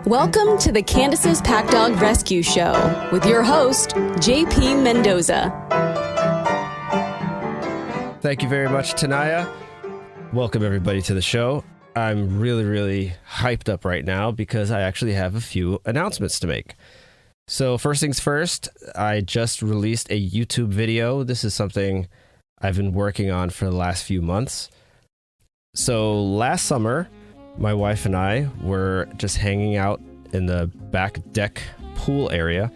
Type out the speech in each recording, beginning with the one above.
Welcome to the Candace's Pack Dog Rescue Show with your host, JP Mendoza. Thank you very much, Taniya. Welcome everybody to the show. I'm really hyped up right now because I actually have a few announcements to make. So first things first, I just released a YouTube video. This is something I've been working on for the last few months. So last summer, my wife and I were just hanging out in the back deck pool area,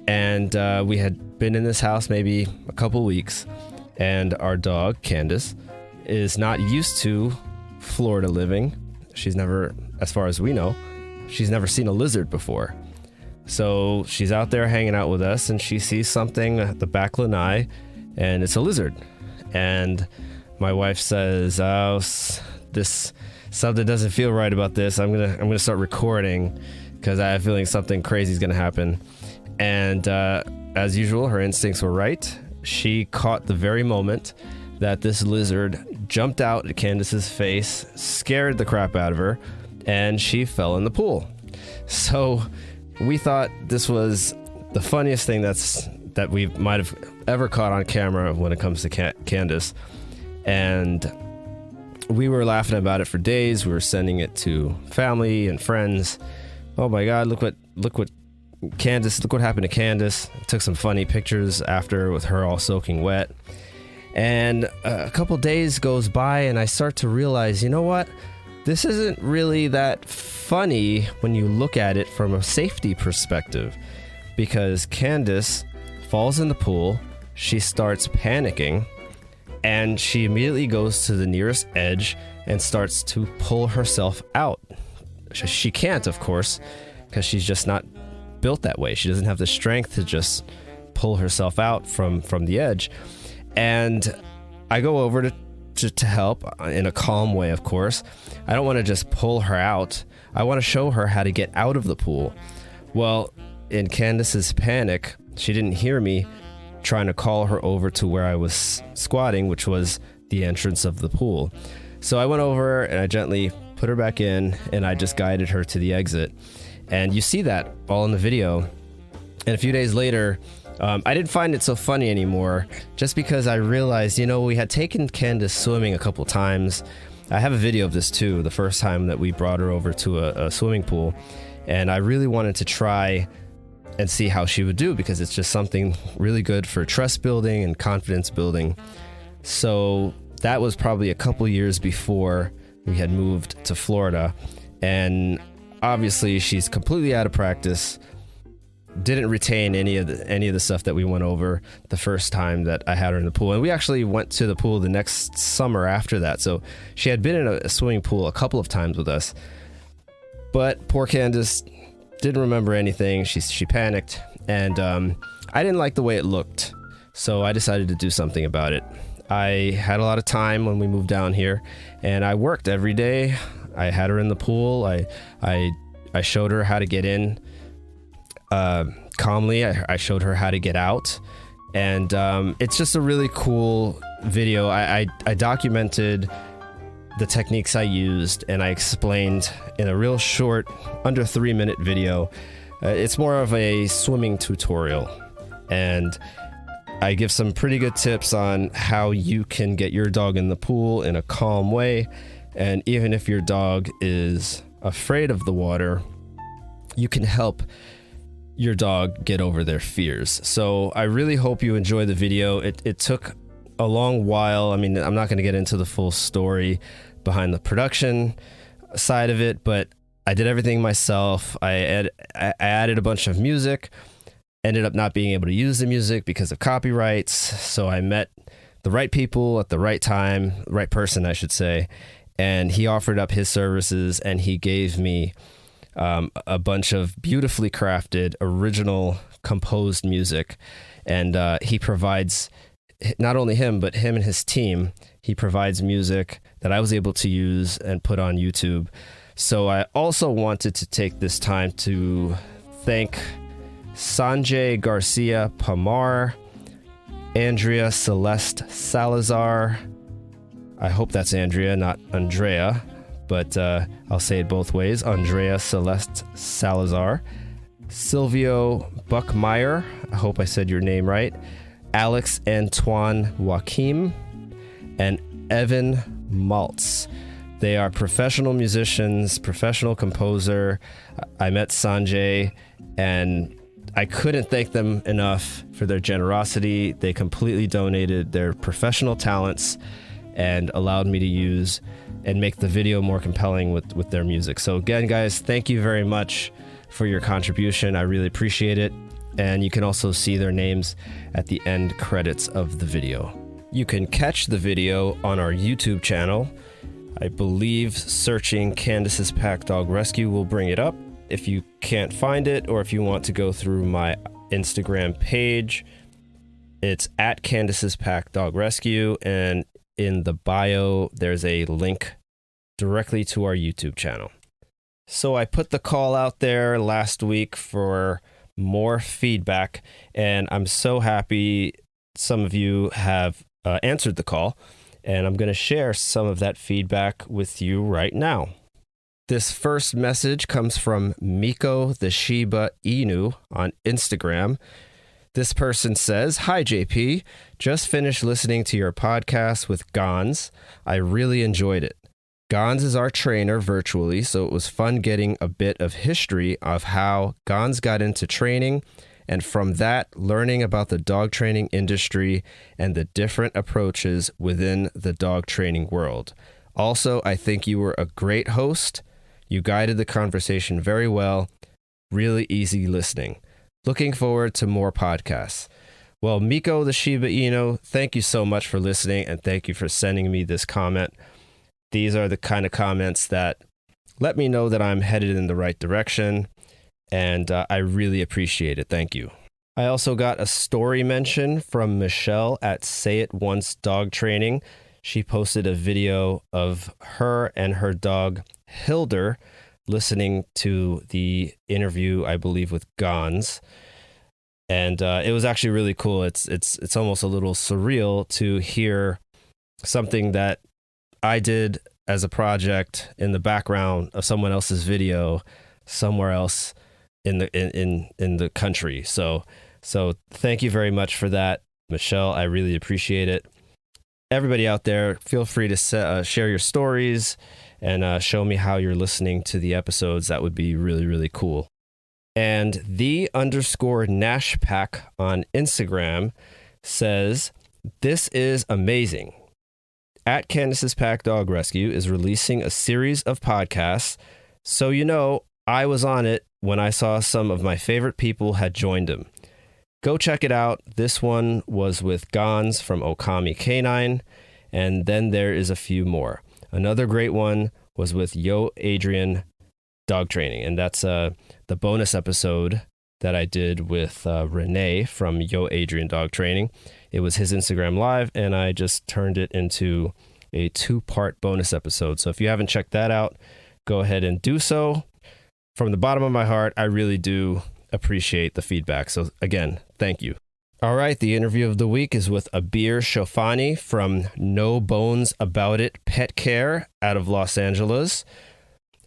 and we had been in this house maybe a couple weeks, and our dog, Candace, is not used to Florida living. She's never, as far as we know, she's never seen a lizard before. So she's out there hanging out with us, and she sees something at the back lanai, and it's a lizard. And my wife says, "Oh, this something doesn't feel right about this. I'm gonna start recording because I have a feeling something crazy is gonna happen." And as usual, her instincts were right. She caught the very moment that this lizard jumped out at Candace's face, scared the crap out of her, and she fell in the pool. So we thought this was the funniest thing that we might have ever caught on camera when it comes to Candace. And we were laughing about it for days. We were sending it to family and friends. Oh my God, look what happened to Candace. Took some funny pictures after with her all soaking wet. And a couple days goes by and I start to realize, you know what? This isn't really that funny when you look at it from a safety perspective, because Candace falls in the pool, she starts panicking, and she immediately goes to the nearest edge and starts to pull herself out. She can't, of course, because she's just not built that way. She doesn't have the strength to just pull herself out from the edge. And I go over to help in a calm way, of course. I don't want to just pull her out. I want to show her how to get out of the pool. Well, in Candace's panic, she didn't hear me trying to call her over to where I was squatting, which was the entrance of the pool. So I went over and I gently put her back in, and I just guided her to the exit. And you see that all in the video. And a few days later, I didn't find it so funny anymore, just because I realized, we had taken Candace swimming a couple times. I have a video of this too, the first time that we brought her over to a swimming pool. And I really wanted to try and see how she would do, because it's just something really good for trust building and confidence building. So that was probably a couple years before we had moved to Florida. And obviously she's completely out of practice. Didn't retain any of the stuff that we went over the first time that I had her in the pool. And we actually went to the pool the next summer after that. So she had been in a swimming pool a couple of times with us. But poor Candace didn't remember anything. She panicked, and I didn't like the way it looked. So I decided to do something about it. I had a lot of time when we moved down here, and I worked every day. I had her in the pool. I showed her how to get in calmly. I showed her how to get out, and it's just a really cool video. I documented the techniques I used, and I explained in a real short, under 3-minute video. It's more of a swimming tutorial, and I give some pretty good tips on how you can get your dog in the pool in a calm way. And even if your dog is afraid of the water, you can help your dog get over their fears. So I really hope you enjoy the video. It took a long while. I mean, I'm not going to get into the full story behind the production side of it, but I did everything myself. I added a bunch of music, ended up not being able to use the music because of copyrights. So I met the right people at the right time, right person, I should say. And he offered up his services, and he gave me a bunch of beautifully crafted, original, composed music. And he provides, not only him, but him and his team, he provides music that I was able to use and put on YouTube. So I also wanted to take this time to thank Sanjay, Garcia, Pamaar, Andrea, Celeste, Salazar. I hope that's Andrea, not Andrea. but I'll say it both ways. Andrea, Celeste, Salazar, Silvio Buchmeier, I hope I said your name right, Alex, Antoine, Wakim, and Evan Maltz. They are professional musicians, professional composer. I met Sanjay, and I couldn't thank them enough for their generosity. They completely donated their professional talents and allowed me to use and make the video more compelling with their music. So again, guys, thank you very much for your contribution. I really appreciate it. And you can also see their names at the end credits of the video. You can catch the video on our YouTube channel. I believe searching Candace's Pack Dog Rescue will bring it up. If you can't find it, or if you want to go through my Instagram page, it's at Candace's Pack Dog Rescue, and in the bio, there's a link directly to our YouTube channel. So I put the call out there last week for more feedback, and I'm so happy some of you have answered the call. And I'm going to share some of that feedback with you right now. This first message comes from Miko the Shiba Inu on Instagram. This person says, "Hi JP, just finished listening to your podcast with Gons. I really enjoyed it. Gons is our trainer virtually, so it was fun getting a bit of history of how Gons got into training, and from that, learning about the dog training industry and the different approaches within the dog training world. Also, I think you were a great host. You guided the conversation very well. Really easy listening. Looking forward to more podcasts." Well, Miko the Shiba Inu, thank you so much for listening, and thank you for sending me this comment. These are the kind of comments that let me know that I'm headed in the right direction. And I really appreciate it. Thank you. I also got a story mention from Michelle at Say It Once Dog Training. She posted a video of her and her dog, Hilder, listening to the interview, I believe, with Gons. And it was actually really cool. It's almost a little surreal to hear something that I did as a project in the background of someone else's video somewhere else in the country. So thank you very much for that, Michelle. I really appreciate it. Everybody out there, feel free to share your stories and show me how you're listening to the episodes. That would be really, really cool. And _Nashpack on Instagram says, "This is amazing. At Candace's Pack Dog Rescue is releasing a series of podcasts. So, I was on it when I saw some of my favorite people had joined them. Go check it out. This one was with Gons from Okami Canine, and then there is a few more. Another great one was with Yo Adrian Dog Training, and that's the bonus episode that I did with Renee from Yo Adrian Dog Training. It was his Instagram Live, and I just turned it into a 2-part bonus episode. So if you haven't checked that out, go ahead and do so. From the bottom of my heart, I really do appreciate the feedback. So again, thank you. All right, the interview of the week is with Abeer Shofani from No Bones About It Pet Care out of Los Angeles.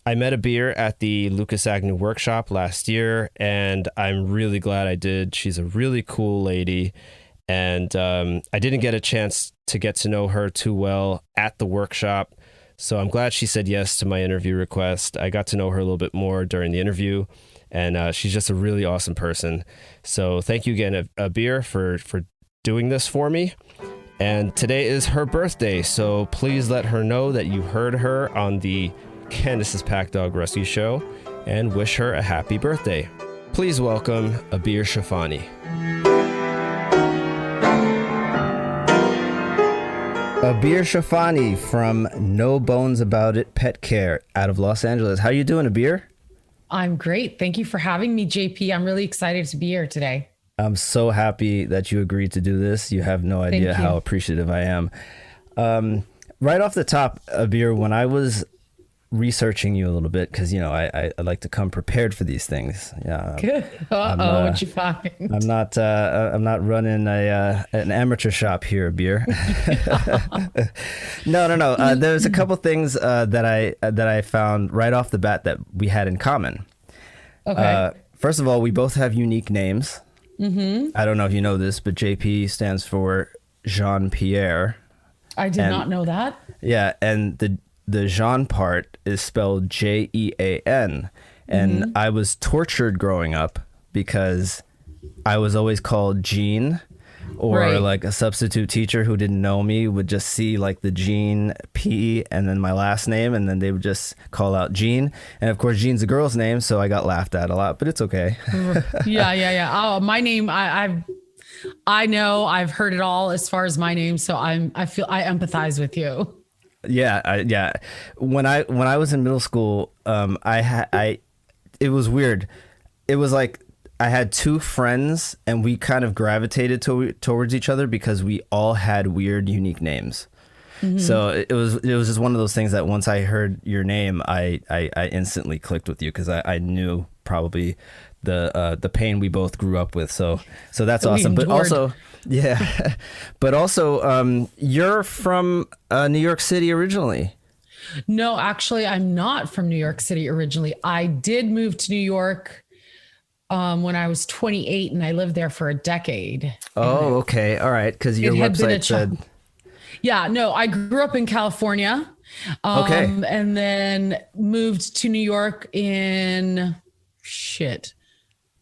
I met Abeer at the Lucas Agnew workshop last year, and I'm really glad I did. She's a really cool lady, and I didn't get a chance to get to know her too well at the workshop. So I'm glad she said yes to my interview request. I got to know her a little bit more during the interview, and she's just a really awesome person. So thank you again, Abeer, for doing this for me. And today is her birthday, so please let her know that you heard her on the Candace's Pack Dog Rescue Show and wish her a happy birthday. Please welcome Abeer Shofani. Abeer Shofani from No Bones About It Pet Care out of Los Angeles. How you doing, Abeer? I'm great. Thank you for having me, JP. I'm really excited to be here today. I'm so happy that you agreed to do this. You have no idea how appreciative I am. Right off the top, Abeer, when I was researching you a little bit because I like to come prepared for these things. Yeah. Good. What'd you find? I'm not running an amateur shop here, Abeer. No. There's a couple things that I found right off the bat that we had in common. Okay. First of all, we both have unique names. Mm-hmm. I don't know if you know this, but JP stands for Jean-Pierre. I did not know that. Yeah, and the Jean part is spelled Jean. And I was tortured growing up because I was always called Jean, or Right. like a substitute teacher who didn't know me would just see like the Jean P and then my last name, and then they would just call out Jean. And of course, Jean's a girl's name, so I got laughed at a lot, but it's okay. Yeah. Oh, my name, I know I've heard it all as far as my name, so I empathize with you. Yeah. When I was in middle school, it was weird. It was like I had two friends and we kind of gravitated towards each other because we all had weird, unique names. Mm-hmm. So it was just one of those things that once I heard your name, I instantly clicked with you because I knew probably the pain we both grew up with. So that's awesome. But also, yeah, but also, you're from New York City originally. No, actually, I'm not from New York City originally. I did move to New York when I was 28, and I lived there for a decade. Oh, okay. All right. Because your website said... Yeah, no, I grew up in California. Okay. And then moved to New York in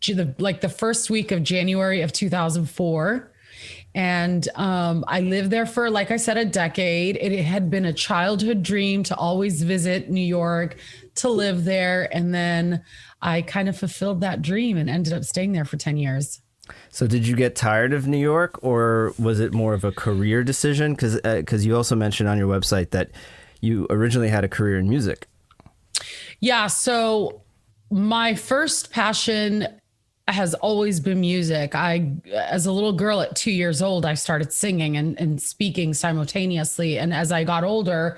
the first week of January of 2004. And I lived there for, like I said, a decade. It had been a childhood dream to always visit New York, to live there. And then I kind of fulfilled that dream and ended up staying there for 10 years. So did you get tired of New York, or was it more of a career decision? Because you also mentioned on your website that you originally had a career in music. Yeah. So my first passion has always been music. As a little girl at 2 years old, I started singing and speaking simultaneously. And as I got older,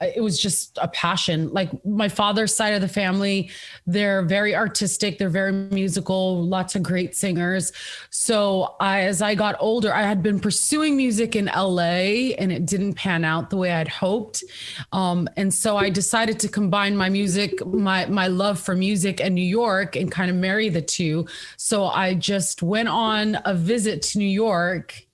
it was just a passion. Like my father's side of the family, they're very artistic. They're very musical, lots of great singers. So as I got older, I had been pursuing music in LA and it didn't pan out the way I'd hoped. And so I decided to combine my music, my love for music and New York, and kind of marry the two. So I just went on a visit to New York.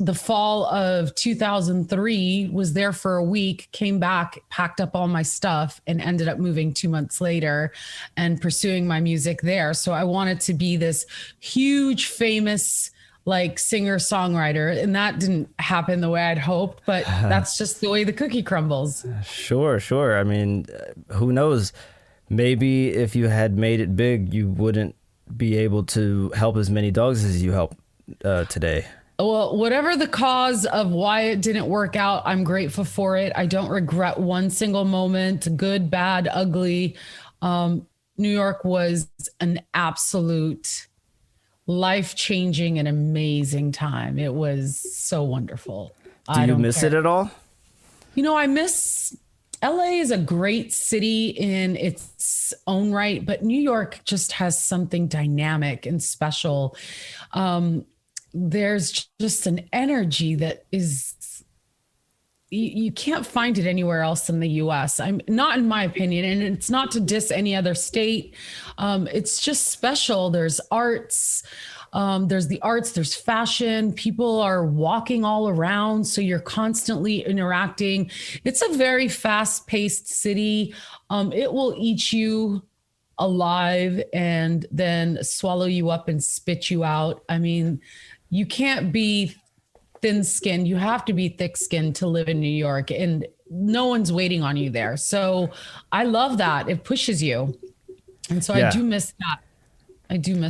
The fall of 2003, was there for a week, came back, packed up all my stuff, and ended up moving 2 months later and pursuing my music there. So I wanted to be this huge, famous, like singer songwriter, and that didn't happen the way I'd hoped, but that's just the way the cookie crumbles. Sure. I mean, who knows? Maybe if you had made it big, you wouldn't be able to help as many dogs as you help today. Well, whatever the cause of why it didn't work out, I'm grateful for it. I don't regret one single moment, good, bad, ugly. New York was an absolute life-changing and amazing time. It was so wonderful. Do you miss it at all? I miss... LA is a great city in its own right, but New York just has something dynamic and special. There's just an energy that is, you can't find it anywhere else in the US. I'm not, in my opinion, and it's not to diss any other state. It's just special. There's arts. There's fashion. People are walking all around. So you're constantly interacting. It's a very fast-paced city. It will eat you alive and then swallow you up and spit you out. I mean, you can't be thin-skinned. You have to be thick-skinned to live in New York, and no one's waiting on you there. So I love that. It pushes you. And so I do miss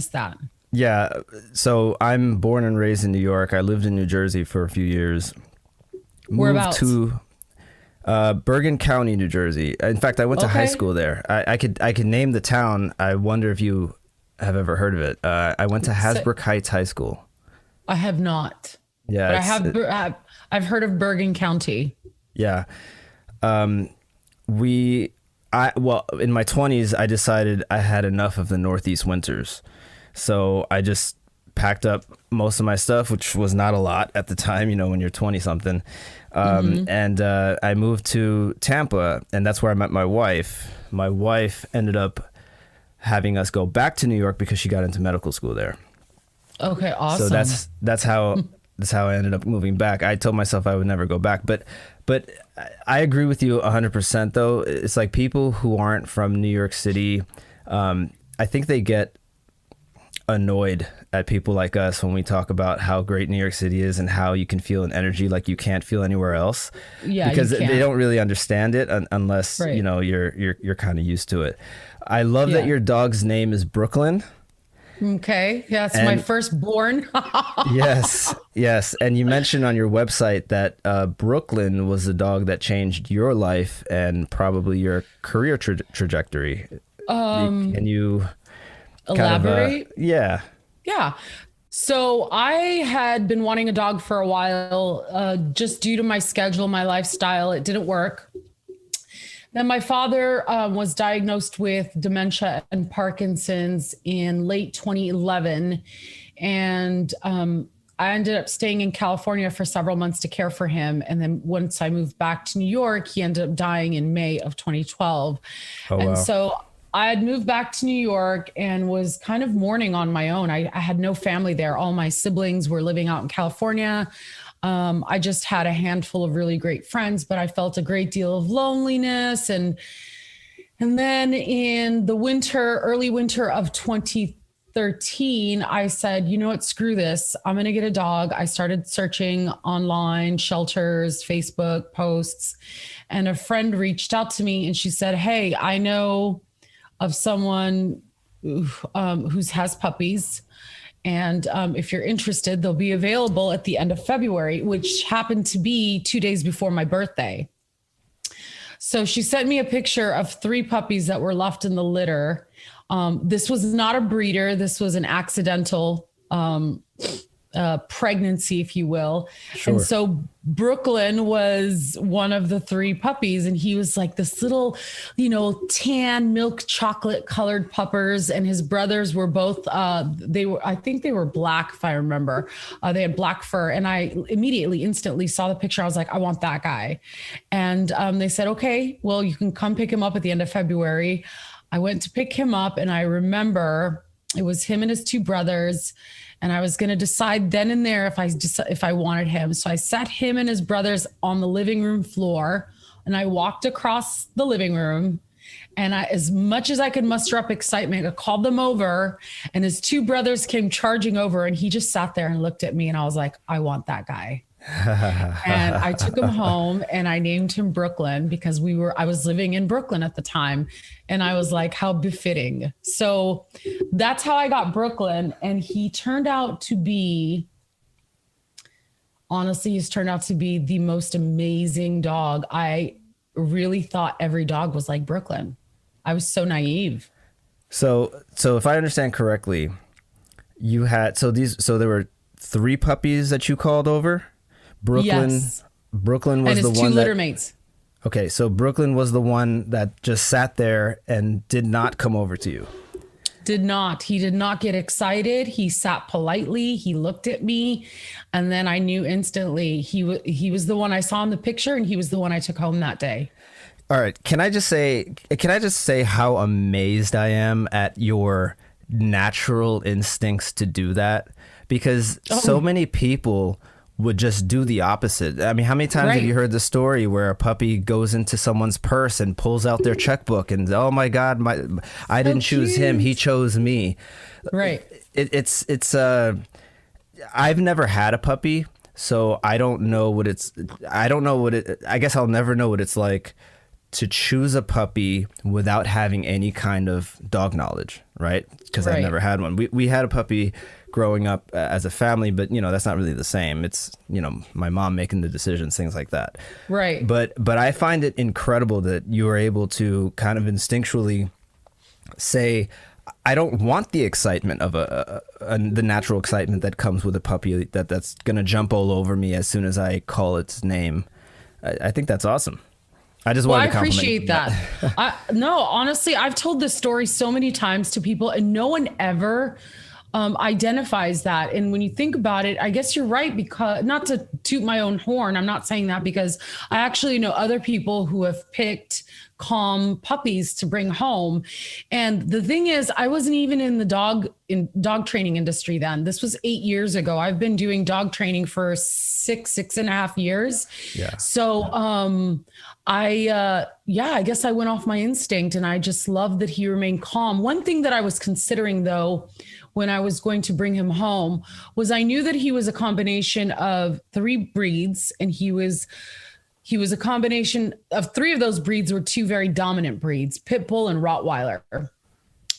that. Yeah. So I'm born and raised in New York. I lived in New Jersey for a few years. Whereabouts? Moved to Bergen County, New Jersey. In fact, I went to high school there. I could name the town. I wonder if you have ever heard of it. I went to Hasbrook Heights High School. I have not. Yeah. But I've heard of Bergen County. Yeah. Well, in my 20s, I decided I had enough of the Northeast winters. So I just packed up most of my stuff, which was not a lot at the time, when you're 20 something. And I moved to Tampa, and that's where I met my wife. My wife ended up having us go back to New York because she got into medical school there. Okay, awesome. So that's how I ended up moving back. I told myself I would never go back, but I agree with you 100% though. It's like people who aren't from New York City, I think they get annoyed at people like us when we talk about how great New York City is and how you can feel an energy like you can't feel anywhere else. Yeah, because they don't really understand it unless right. You're kind of used to it. I love that your dog's name is Brooklyn. Okay. Yeah, it's my firstborn. Yes. And you mentioned on your website that Brooklyn was the dog that changed your life and probably your career trajectory. Can you elaborate? Yeah. So I had been wanting a dog for a while, just due to my schedule, my lifestyle. It didn't work. Then my father was diagnosed with dementia and Parkinson's in late 2011. And I ended up staying in California for several months to care for him. And then once I moved back to New York, he ended up dying in May of 2012. And so I had moved back to New York and was kind of mourning on my own. I had no family there. All my siblings were living out in California. I just had a handful of really great friends, but I felt a great deal of loneliness. And then in the early winter of 2013, I said, you know what, screw this. I'm going to get a dog. I started searching online, shelters, Facebook posts, and a friend reached out to me and she said, hey, I know of someone who has puppies. And if you're interested, they'll be available at the end of February, which happened to be 2 days before my birthday. So she sent me a picture of 3 puppies that were left in the litter. This was not a breeder. This was an accidental pregnancy, if you will. Sure. And so Brooklyn was one of the 3 puppies, and he was like this little, tan milk chocolate colored puppers. And his brothers were both, I think they were black, if I remember. They had black fur. And I instantly saw the picture. I was like, I want that guy. And they said, okay, well, you can come pick him up at the end of February. I went to pick him up, and I remember it was him and his 2 brothers. And I was going to decide then and there if I wanted him. So I sat him and his brothers on the living room floor, and I walked across the living room. And as much as I could muster up excitement, I called them over, and his 2 brothers came charging over, and he just sat there and looked at me, and I was like, I want that guy. And I took him home, and I named him Brooklyn because I was living in Brooklyn at the time. And I was like, how befitting. So that's how I got Brooklyn. And he turned out to be, honestly, the most amazing dog. I really thought every dog was like Brooklyn. I was so naive. So if I understand correctly, you had, so there were 3 puppies that you called over. Brooklyn was and his the 2 one litter mates. Okay, so Brooklyn was the one that just sat there and did not come over to you. Did not. He did not get excited. He sat politely. He looked at me, and then I knew instantly he was the one I saw in the picture, and he was the one I took home that day. All right. Can I just say how amazed I am at your natural instincts to do that? Because so many people would just do the opposite. I mean, how many times have you heard the story where a puppy goes into someone's purse and pulls out their checkbook and, oh my God, I didn't choose him, he chose me. Right. It's I've never had a puppy, so I don't know what I guess I'll never know what it's like to choose a puppy without having any kind of dog knowledge, right? Because I've never had one. We had a puppy growing up as a family, but that's not really the same. It's my mom making the decisions, things like that. Right. But I find it incredible that you are able to kind of instinctually say, I don't want the excitement of the natural excitement that comes with a puppy that's gonna jump all over me as soon as I call its name. I think that's awesome. I just Well, I wanted to compliment appreciate you. that. No, honestly, I've told this story so many times to people, and no one ever identifies that. And when you think about it, I guess you're right, because not to toot my own horn, I'm not saying that, because I actually know other people who have picked calm puppies to bring home. And the thing is, I wasn't even in the dog training industry then. This was 8 years ago. I've been doing dog training for six and a half years. Yeah. So I guess I went off my instinct, and I just loved that he remained calm. One thing that I was considering, though, when I was going to bring him home, was I knew that he was a combination of 3 breeds, and he was a combination of 3 of those breeds were 2 very dominant breeds, Pit Bull and Rottweiler.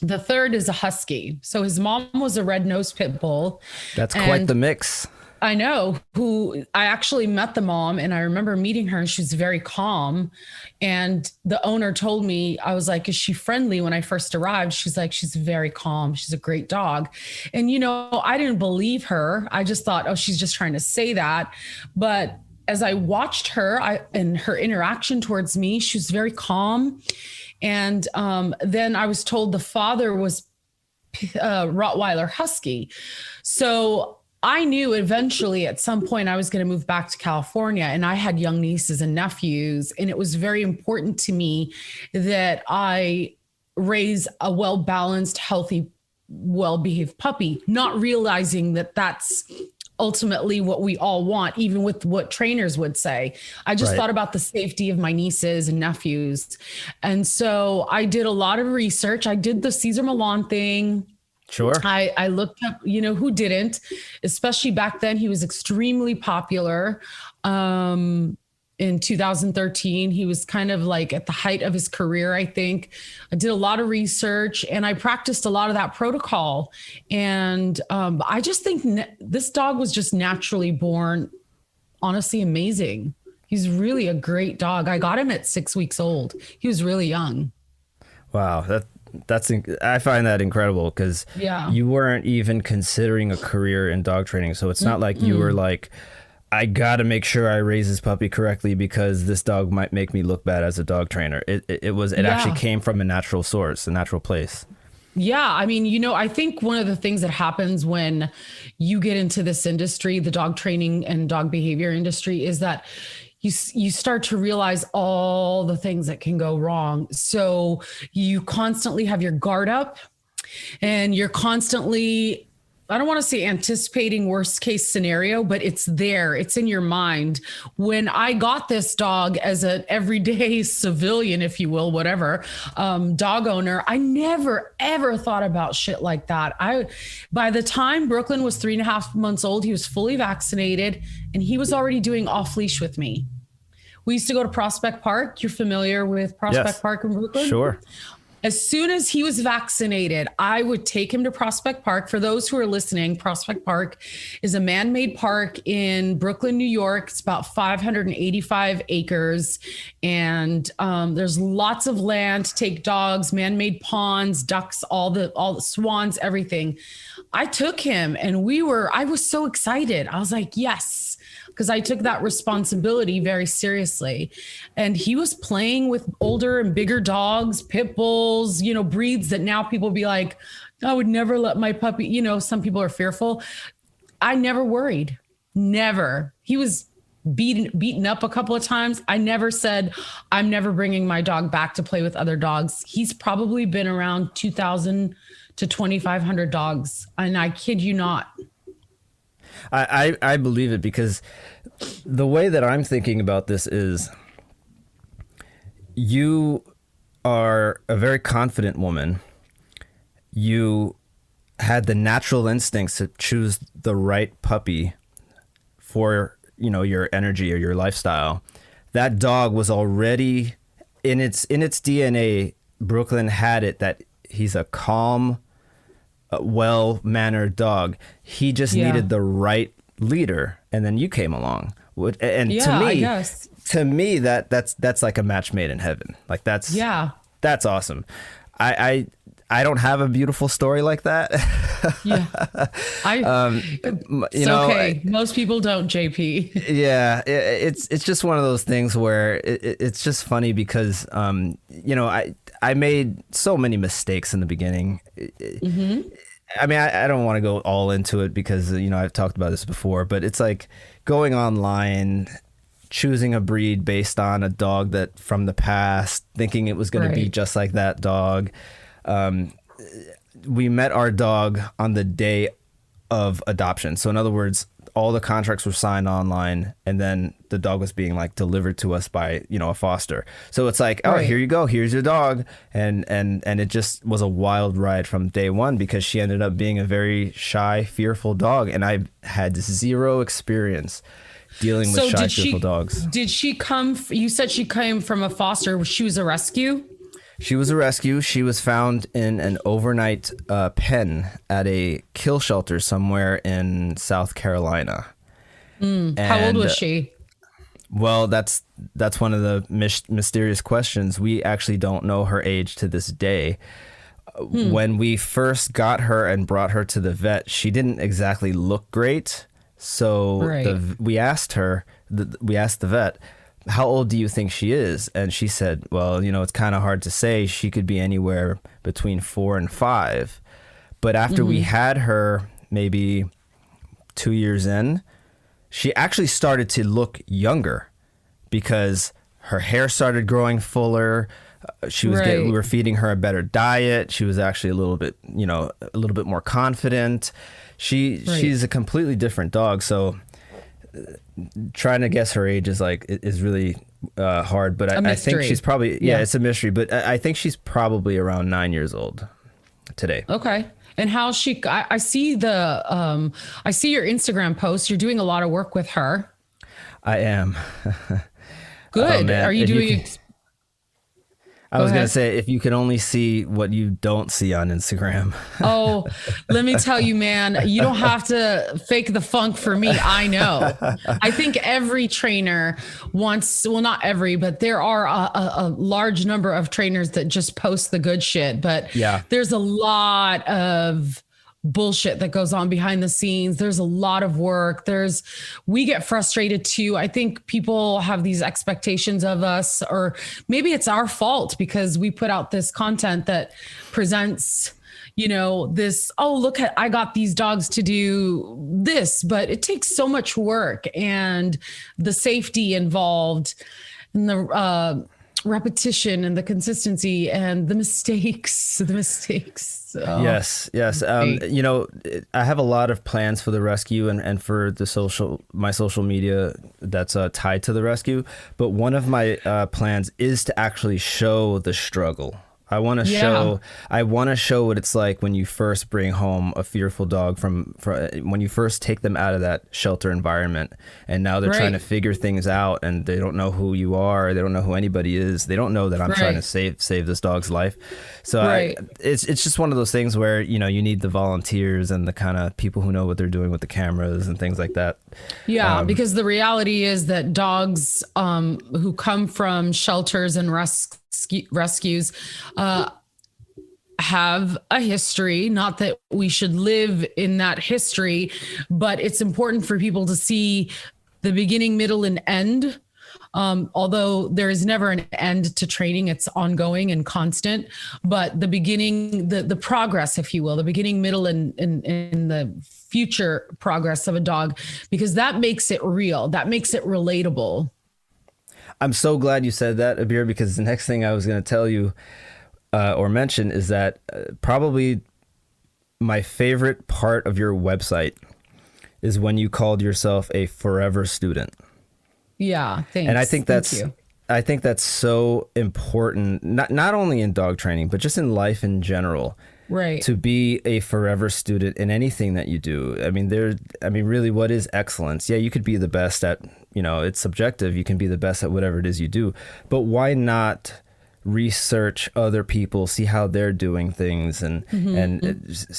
The third is a Husky. So his mom was a red-nosed Pit Bull. That's quite the mix. I know, who I actually met the mom, and I remember meeting her, and she was very calm. And the owner told me, I was like, is she friendly? When I first arrived, she's like, she's very calm. She's a great dog. And, I didn't believe her. I just thought, oh, she's just trying to say that. But as I watched her and her interaction towards me, she was very calm. And then I was told the father was Rottweiler Husky. So I knew eventually at some point I was going to move back to California, and I had young nieces and nephews. And it was very important to me that I raise a well-balanced, healthy, well-behaved puppy, not realizing that that's ultimately what we all want, even with what trainers would say. I just thought about the safety of my nieces and nephews. And so I did a lot of research. I did the Cesar Millan thing. Sure. I looked up, who didn't, especially back then. He was extremely popular. In 2013, he was kind of like at the height of his career, I think. I did a lot of research, and I practiced a lot of that protocol. And I just think this dog was just naturally born, honestly, amazing. He's really a great dog. I got him at 6 weeks old. He was really young. Wow. I find that incredible, because you weren't even considering a career in dog training. So it's not like you were like, I got to make sure I raise this puppy correctly because this dog might make me look bad as a dog trainer. It actually came from a natural source, a natural place. Yeah. I mean, I think one of the things that happens when you get into this industry, the dog training and dog behavior industry, is that you start to realize all the things that can go wrong. So you constantly have your guard up, and you're constantly, I don't want to say anticipating worst case scenario, but it's there. It's in your mind. When I got this dog as an everyday civilian, if you will, whatever, dog owner, I never, ever thought about shit like that. By the time Brooklyn was 3.5 months old, he was fully vaccinated, and he was already doing off leash with me. We used to go to Prospect Park. You're familiar with Prospect Park in Brooklyn? Sure. As soon as he was vaccinated, I would take him to Prospect Park. For those who are listening, Prospect Park is a man-made park in Brooklyn, New York. It's about 585 acres. And there's lots of land to take dogs, man-made ponds, ducks, all the swans, everything. I took him, and I was so excited. I was like, yes, because I took that responsibility very seriously. And he was playing with older and bigger dogs, pit bulls, breeds that now people be like, I would never let my puppy, some people are fearful. I never worried. Never. He was beaten up a couple of times. I never said, I'm never bringing my dog back to play with other dogs. He's probably been around 2,000 to 2,500 dogs. And I kid you not. I believe it, because the way that I'm thinking about this is, you are a very confident woman. You had the natural instincts to choose the right puppy for, your energy or your lifestyle. That dog was already in its DNA. Brooklyn had it that he's a calm, well-mannered dog. He just needed the right leader, and then you came along. And to me, that's like a match made in heaven. Like that's awesome. I I don't have a beautiful story like that. Yeah. You know, okay. Most people don't, JP. Yeah, it's just one of those things where it's just funny because you know, I made so many mistakes in the beginning. I mean, I don't want to go all into it because, you know, I've talked about this before, but it's like going online, choosing a breed based on a dog that from the past, thinking it was going to be just like that dog. We met our dog on the day of adoption. So in other words, all the contracts were signed online, and then the dog was being like delivered to us by, you know, a foster. So it's like, oh, here you go, here's your dog, and it just was a wild ride from day one because she ended up being a very shy, fearful dog, and I had zero experience dealing with shy, fearful dogs. Did she come? You said she came from a foster. She was a rescue. She was a rescue. She was found in an overnight pen at a kill shelter somewhere in South Carolina. How old was she? Well, that's one of the mysterious questions. We actually don't know her age to this day. When we first got her and brought her to the vet, she didn't exactly look great. So we asked the vet, how old do you think she is? And she said, well, you know, it's kind of hard to say. She could be anywhere between 4 and 5. But after we had her maybe 2 years in, she actually started to look younger because her hair started growing fuller. She was we were feeding her a better diet. She was actually a little bit more confident. She's a completely different dog. So trying to guess her age is really hard, but I think she's probably it's a mystery, but I think she's probably around 9 years old today. Okay. And how she? I see I see your Instagram posts. You're doing a lot of work with her. I am. Good. Are you doing? I was going to say, if you can only see what you don't see on Instagram. Oh, let me tell you, man, you don't have to fake the funk for me. I know. I think every trainer wants, well, not every, but there are a large number of trainers that just post the good shit. But there's a lot of bullshit that goes on behind the scenes. There's a lot of work. We get frustrated too. I think people have these expectations of us, or maybe it's our fault because we put out this content that presents, you know, this, oh, look at, I got these dogs to do this, but it takes so much work and the safety involved and the repetition and the consistency and the mistakes. So. Yes. You know, I have a lot of plans for the rescue and for my social media that's tied to the rescue. But one of my plans is to actually show the struggle. I want to show what it's like when you first bring home a fearful dog from when you first take them out of that shelter environment, and now they're trying to figure things out, and they don't know who you are, they don't know who anybody is, they don't know that I'm trying to save this dog's life. So it's just one of those things where, you know, you need the volunteers and the kind of people who know what they're doing with the cameras and things like that. Yeah, because the reality is that dogs who come from shelters and rescues have a history. Not that we should live in that history, but it's important for people to see the beginning, middle, and end. Although there is never an end to training, it's ongoing and constant. But the beginning, the progress, if you will, the beginning, middle, and the future progress of a dog, because that makes it real. That makes it relatable. I'm so glad you said that, Abeer, because the next thing I was going to tell you or mention is that probably my favorite part of your website is when you called yourself a forever student. Yeah, thanks. And I think that's so important, not only in dog training, but just in life in general. Right. To be a forever student in anything that you do. I mean, really, what is excellence? Yeah, you could be the best at, you know, it's subjective. You can be the best at whatever it is you do. But why not research other people, see how they're doing things, and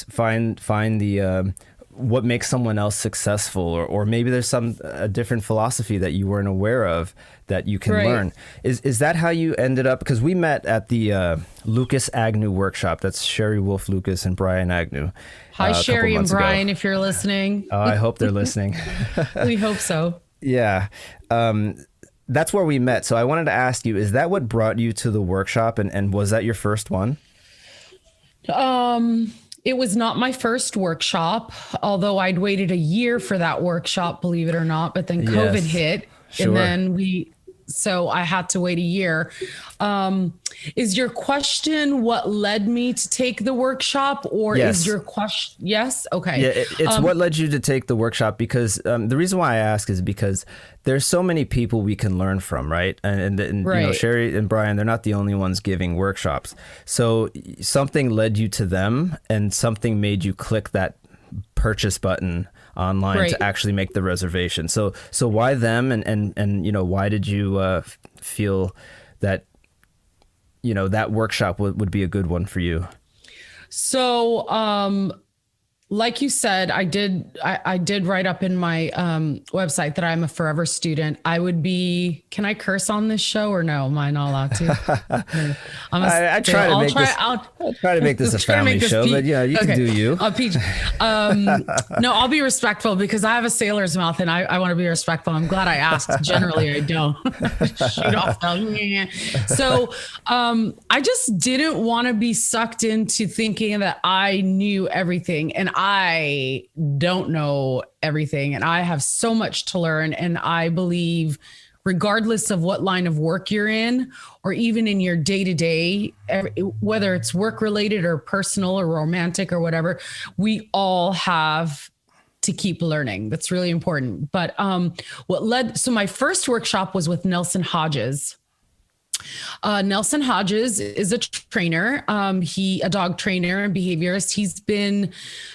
find the what makes someone else successful, or maybe there's a different philosophy that you weren't aware of that you can learn. Is that how you ended up? Because we met at the Lucas Agnew workshop. That's Sherry Wolf Lucas and Brian Agnew. Hi, Sherry and Brian, if you're listening. Oh, I hope they're listening. We hope so. Yeah. That's where we met. So I wanted to ask you, is that what brought you to the workshop? And was that your first one? It was not my first workshop, although I'd waited a year for that workshop, believe it or not. But then COVID hit, and then so I had to wait a year. Is your question what led me to take the workshop, or is your question? Yes. Okay. Yeah, it's what led you to take the workshop, because the reason why I ask is because there's so many people we can learn from, right? And you know, Sherry and Brian, they're not the only ones giving workshops. So something led you to them, and something made you click that purchase button online to actually make the reservation. So why them, and you know, why did you feel that, you know, that workshop would be a good one for you? So like you said, I did write up in my website that I'm a forever student. I would be, can I curse on this show or no? Am I not allowed to? I'll try to make this a family show, but yeah, you can do you. No, I'll be respectful, because I have a sailor's mouth, and I want to be respectful. I'm glad I asked. Generally, I don't shoot off. So I just didn't want to be sucked into thinking that I knew everything, and I don't know everything, and I have so much to learn. And I believe, regardless of what line of work you're in, or even in your day-to-day, whether it's work related or personal or romantic or whatever, we all have to keep learning. That's really important. But so my first workshop was with Nelson Hodges. Nelson Hodges is a trainer. A dog trainer and behaviorist. He's been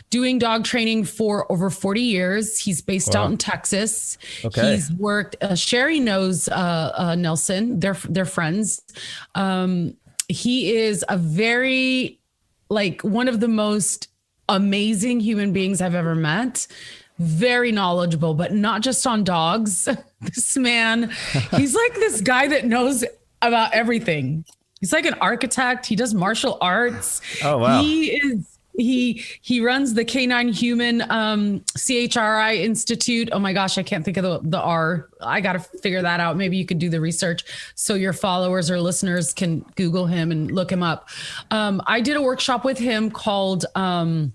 doing dog training for over 40 years. He's based out in Texas. Okay. He's worked, Sherry knows Nelson. They're friends. He is a very, one of the most amazing human beings I've ever met. Very knowledgeable, but not just on dogs. This man, he's like this guy that knows about everything. He's like an architect. He does martial arts. Oh, wow. He runs the Canine Human CHRI Institute. Oh my gosh, I can't think of the R. I got to figure that out. Maybe you could do the research so your followers or listeners can Google him and look him up. I did a workshop with him called the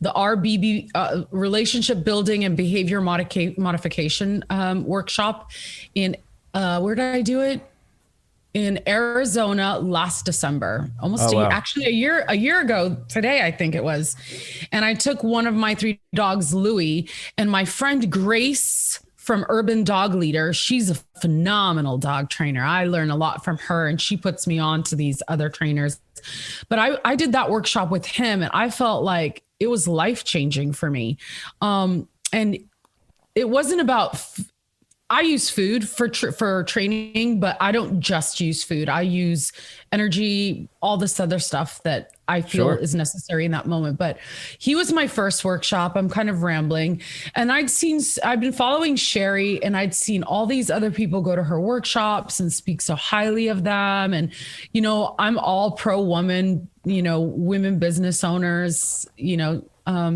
RBB Relationship Building and Behavior Modification workshop in where did I do it? In Arizona last December, actually a year ago today, I think it was. And I took one of my 3 dogs, Louie, and my friend Grace from Urban Dog Leader. She's a phenomenal dog trainer. I learn a lot from her, and she puts me on to these other trainers. But I did that workshop with him, and I felt like it was life-changing for me. And it wasn't about I use food for training, but I don't just use food. I use energy, all this other stuff that I feel is necessary in that moment. But he was my first workshop. I'm kind of rambling. And I've been following Sherry, and I'd seen all these other people go to her workshops and speak so highly of them. And, you know, I'm all pro woman, you know, women business owners, you know.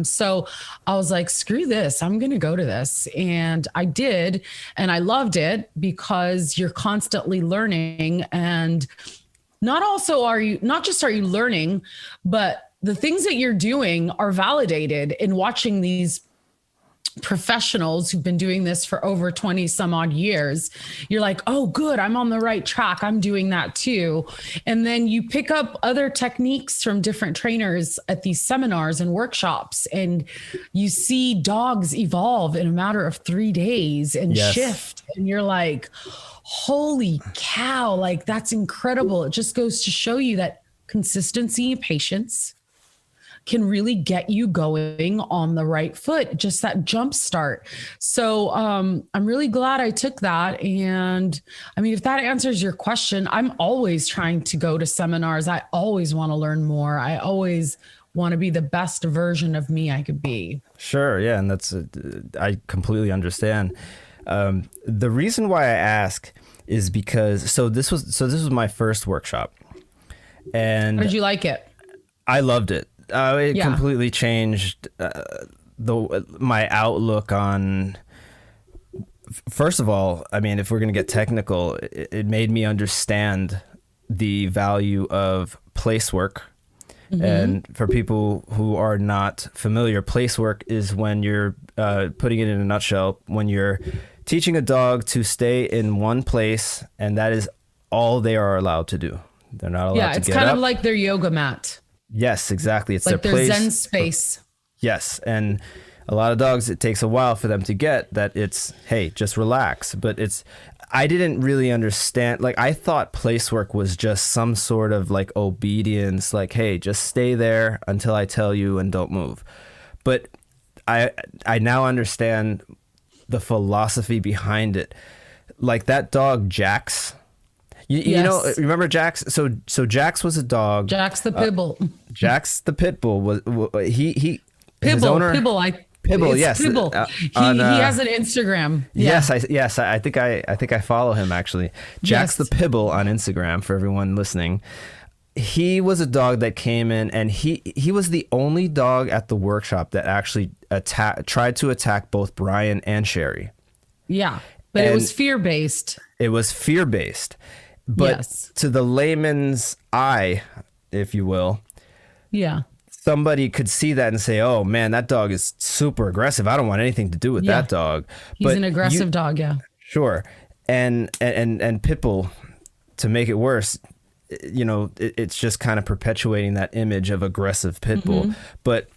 So I was like, screw this, I'm going to go to this. And I did. And I loved it because you're constantly learning, and not just are you learning, but the things that you're doing are validated in watching these professionals who've been doing this for over 20 some odd years. You're like, oh, good, I'm on the right track. I'm doing that too. And then you pick up other techniques from different trainers at these seminars and workshops, and you see dogs evolve in a matter of 3 days and shift. And you're like, holy cow, like that's incredible. It just goes to show you that consistency and patience can really get you going on the right foot, just that jump start. So I'm really glad I took that. And I mean, if that answers your question, I'm always trying to go to seminars. I always want to learn more. I always want to be the best version of me I could be. Sure. Yeah. And I completely understand. The reason why I ask is because, this was my first workshop, and How did you like it? I loved it. It completely changed my outlook on. First of all, I mean, if we're going to get technical, it made me understand the value of place work. And for people who are not familiar, place work is when you're putting it in a nutshell, when you're teaching a dog to stay in one place, and that is all they are allowed to do. They're not allowed to get up. Yeah, it's kind of like their yoga mat. Yes, exactly. It's like their their place. Zen space. Yes, and a lot of dogs, it takes a while for them to get that it's, hey, just relax. But I didn't really understand. Like, I thought place work was just some sort of like obedience, like, hey, just stay there until I tell you and don't move. But I now understand the philosophy behind it. Like that dog, Jax. You know, remember Jax? So Jax was a dog. Jax the Pibble. Jax the Pitbull was Pibble. his owner, Pibble, yes. Pibble. He has an Instagram. Yes, I think I follow him actually. Jax the Pibble on Instagram for everyone listening. He was a dog that came in, and he was the only dog at the workshop that actually tried to attack both Brian and Sherry. Yeah, but it was fear-based. It was fear-based. But to the layman's eye, if you will. Yeah. Somebody could see that and say, "Oh man, that dog is super aggressive. I don't want anything to do with that dog." He's an aggressive dog, yeah. Sure. And Pitbull, to make it worse, you know, it's just kind of perpetuating that image of aggressive Pitbull. But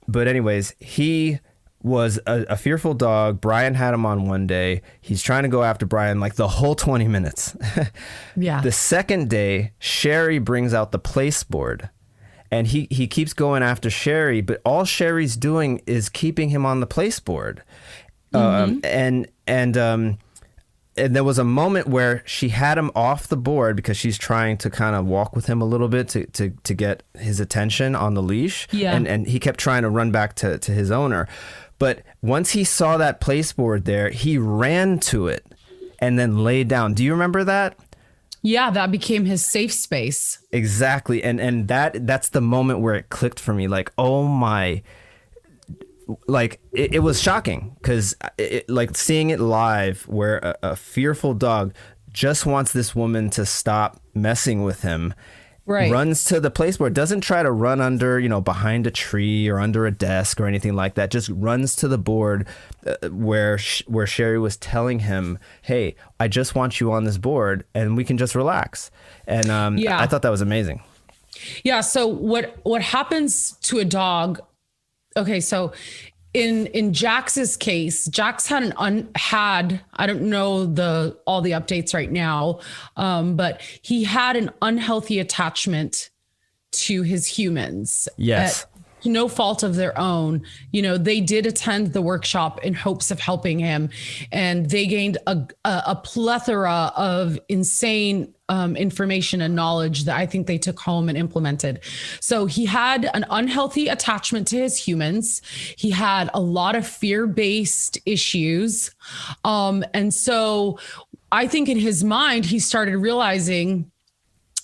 anyways, he was a fearful dog. Brian had him on one day. He's trying to go after Brian like the whole 20 minutes. Yeah. The second day, Sherry brings out the place board. And he keeps going after Sherry, but all Sherry's doing is keeping him on the place board. And there was a moment where she had him off the board because she's trying to kind of walk with him a little bit to get his attention on the leash. Yeah. And he kept trying to run back to his owner. But once he saw that place board there, he ran to it and then laid down. Do you remember that? Yeah, that became his safe space. Exactly. And that's the moment where it clicked for me. Like, oh my, like it was shocking because like seeing it live where a fearful dog just wants this woman to stop messing with him. Right. Runs to the place board, doesn't try to run under, behind a tree or under a desk or anything like that. Just runs to the board where Sherry was telling him, "Hey, I just want you on this board, and we can just relax." And I thought that was amazing. Yeah. So what happens to a dog? Okay, so in Jax's case, Jax had I don't know all the updates right now, but he had an unhealthy attachment to his humans. Yes. No fault of their own. They did attend the workshop in hopes of helping him, and they gained a plethora of insane information and knowledge that I think they took home and implemented. So he had an unhealthy attachment to his humans. He had a lot of fear-based issues. And so I think in his mind, he started realizing,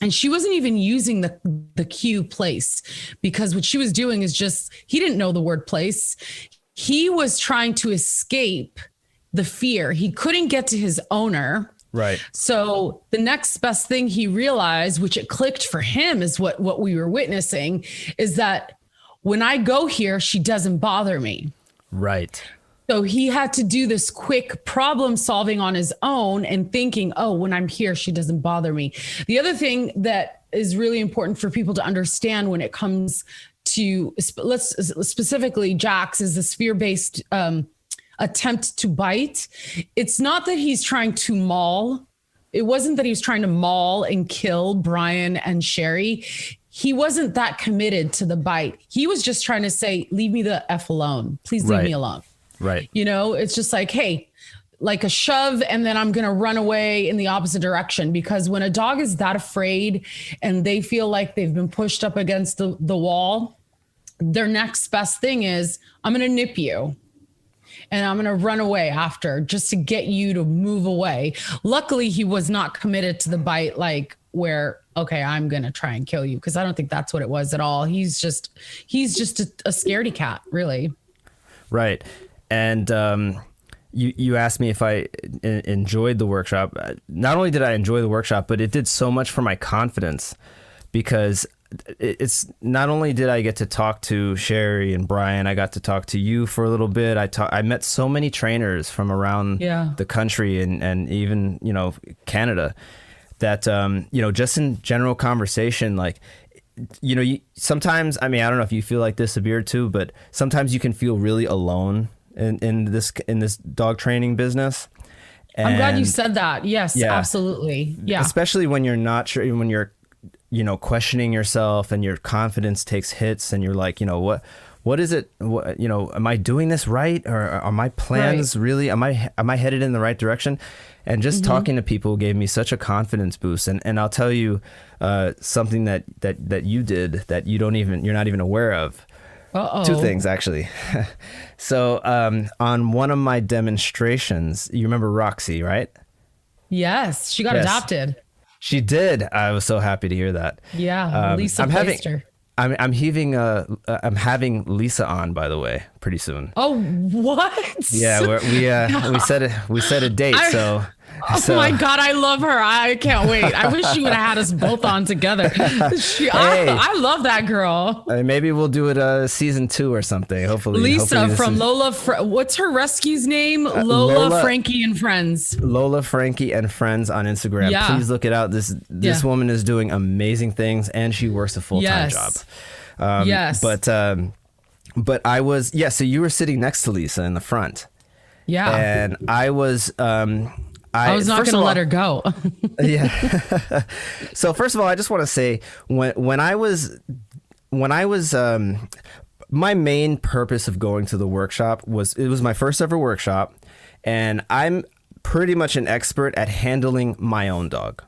and she wasn't even using the cue place, because what she was doing is he didn't know the word place. He was trying to escape the fear. He couldn't get to his owner. Right. So the next best thing he realized, which it clicked for him, is what we were witnessing, is that when I go here, she doesn't bother me. Right. So he had to do this quick problem solving on his own and thinking, oh, when I'm here, she doesn't bother me. The other thing that is really important for people to understand when it comes to, specifically Jax, is this fear-based attempt to bite. It's not that he's trying to maul. It wasn't that he was trying to maul and kill Brian and Sherry. He wasn't that committed to the bite. He was just trying to say, leave me the F alone. Please leave me alone. Right. It's just like, hey, like a shove, and then I'm going to run away in the opposite direction. Because when a dog is that afraid and they feel like they've been pushed up against the wall, their next best thing is, I'm going to nip you and I'm going to run away after just to get you to move away. Luckily, he was not committed to the bite, like where, okay, I'm going to try and kill you. Cause I don't think that's what it was at all. He's just a scaredy cat, really. Right. And you asked me if I enjoyed the workshop. Not only did I enjoy the workshop, but it did so much for my confidence, because it's not only did I get to talk to Sherry and Brian, I got to talk to you for a little bit. I met so many trainers from around the country and even, you know, Canada, that, you know, just in general conversation, like, you know, sometimes, I mean, I don't know if you feel like this, Abeer, too, but sometimes you can feel really alone in this dog training business. And I'm glad you said that. Yes, absolutely. Yeah. Especially when you're not sure, when you're, you know, questioning yourself and your confidence takes hits and you're like, you know, what is it? What, you know, am I doing this right? Or are my plans really, am I headed in the right direction? And just talking to people gave me such a confidence boost. And I'll tell you something that you did that you're not even aware of. Two things, actually. So on one of my demonstrations, you remember Roxy, right? Yes, she got adopted. She did. I was so happy to hear that. Yeah, Lisa placed her. I'm having Lisa on, by the way, pretty soon. Oh, what? Yeah, we set a date. So my God, I love her. I can't wait. I wish she would have had us both on together. I love that girl. Maybe we'll do it season 2 or something. Hopefully, Lisa from Lola. What's her rescue's name? Lola, Frankie and Friends. Lola, Frankie and Friends on Instagram. Yeah. Please look it out. This woman is doing amazing things, and she works a full-time job. But I was so you were sitting next to Lisa in the front. Yeah. And I was I was not going to let her go. Yeah. So first of all, I just want to say when I was my main purpose of going to the workshop was my first ever workshop, and I'm pretty much an expert at handling my own dog.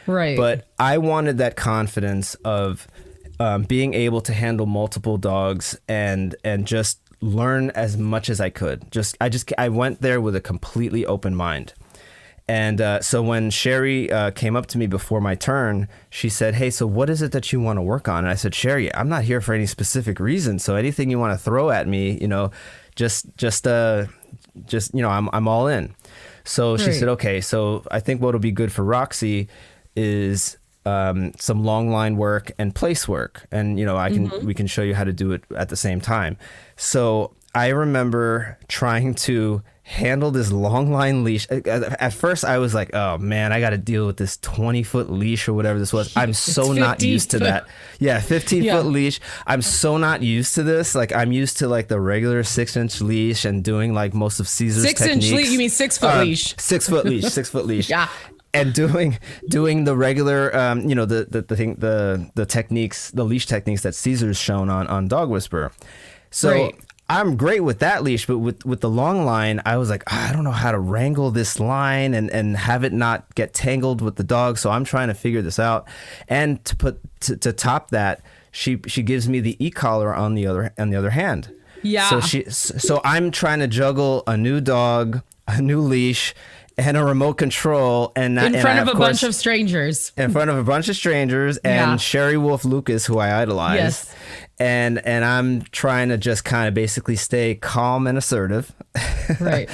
Right. But I wanted that confidence of being able to handle multiple dogs and just learn as much as I could. I went there with a completely open mind. And so when Sherry came up to me before my turn, she said, "Hey, so what is it that you want to work on?" And I said, "Sherry, I'm not here for any specific reason. So anything you want to throw at me, you know, just you know, I'm all in." So she said, "Okay, so I think what'll be good for Roxy is some long line work and place work, and you know, we can show you how to do it at the same time." So I remember trying to handle this long line leash. At first I was like, oh man, I got to deal with this 20-foot leash or whatever this was. I'm so not used to that. Yeah, 15-foot leash. I'm so not used to this. Like, I'm used to like the regular 6-inch leash and doing like most of Caesar's techniques. 6-inch leash? You mean 6-foot leash? 6-foot leash. 6-foot leash. Yeah. And doing the regular, you know, the techniques, the leash techniques that Caesar's shown on Dog Whisperer. So I'm great with that leash, but with the long line, I was like, I don't know how to wrangle this line and have it not get tangled with the dog. So I'm trying to figure this out. And to top that, she gives me the e-collar on the other hand. Yeah. So I'm trying to juggle a new dog, a new leash, and a remote control, and in front of a bunch of strangers. In front of a bunch of strangers, and Sherry Wolf Lucas, who I idolize. Yes. And I'm trying to just kind of basically stay calm and assertive. Right.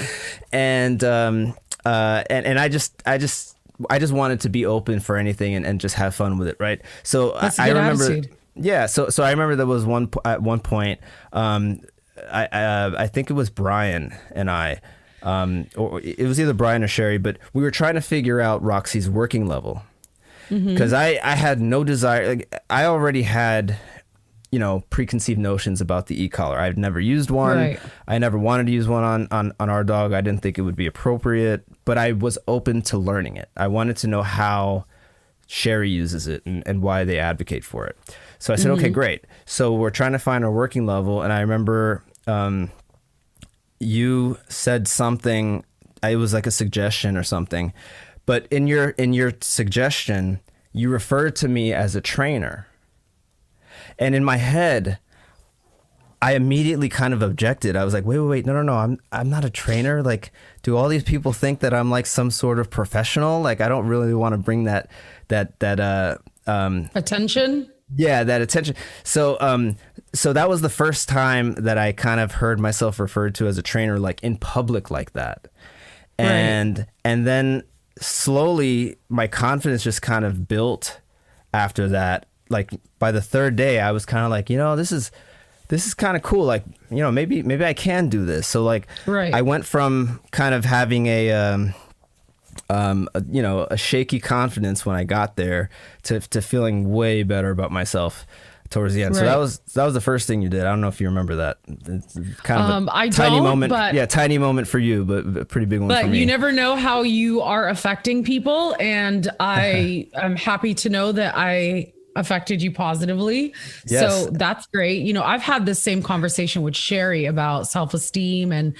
and I just wanted to be open for anything and just have fun with it, right? So that's a good remember attitude. Yeah, so I remember there was at one point, I think it was Brian and I, or it was either Brian or Sherry, but we were trying to figure out Roxy's working level, because I had no desire. Like, I already had, you know, preconceived notions about the e-collar. I've never used one. Right. I never wanted to use one on our dog. I didn't think it would be appropriate, but I was open to learning it. I wanted to know how Sherry uses it and why they advocate for it. So I said, okay, great. So we're trying to find our working level, and I remember you said something. It was like a suggestion or something, but in your suggestion, you referred to me as a trainer. And in my head, I immediately kind of objected. I was like, wait, no, I'm not a trainer. Like, do all these people think that I'm like some sort of professional? Like, I don't really want to bring that attention. Yeah, that attention. So so that was the first time that I kind of heard myself referred to as a trainer, like in public like that. And then slowly my confidence just kind of built after that. Like by the third day, I was kind of like, this is kind of cool. Like, maybe I can do this. So like, I went from kind of having a shaky confidence when I got there to feeling way better about myself towards the end. So that was the first thing you did. I don't know if you remember that. It's kind of a tiny moment. Tiny moment for you, but a pretty big one for me. But you never know how you are affecting people. And I am happy to know that I affected you positively. Yes. So that's great. I've had this same conversation with Sherry about self-esteem and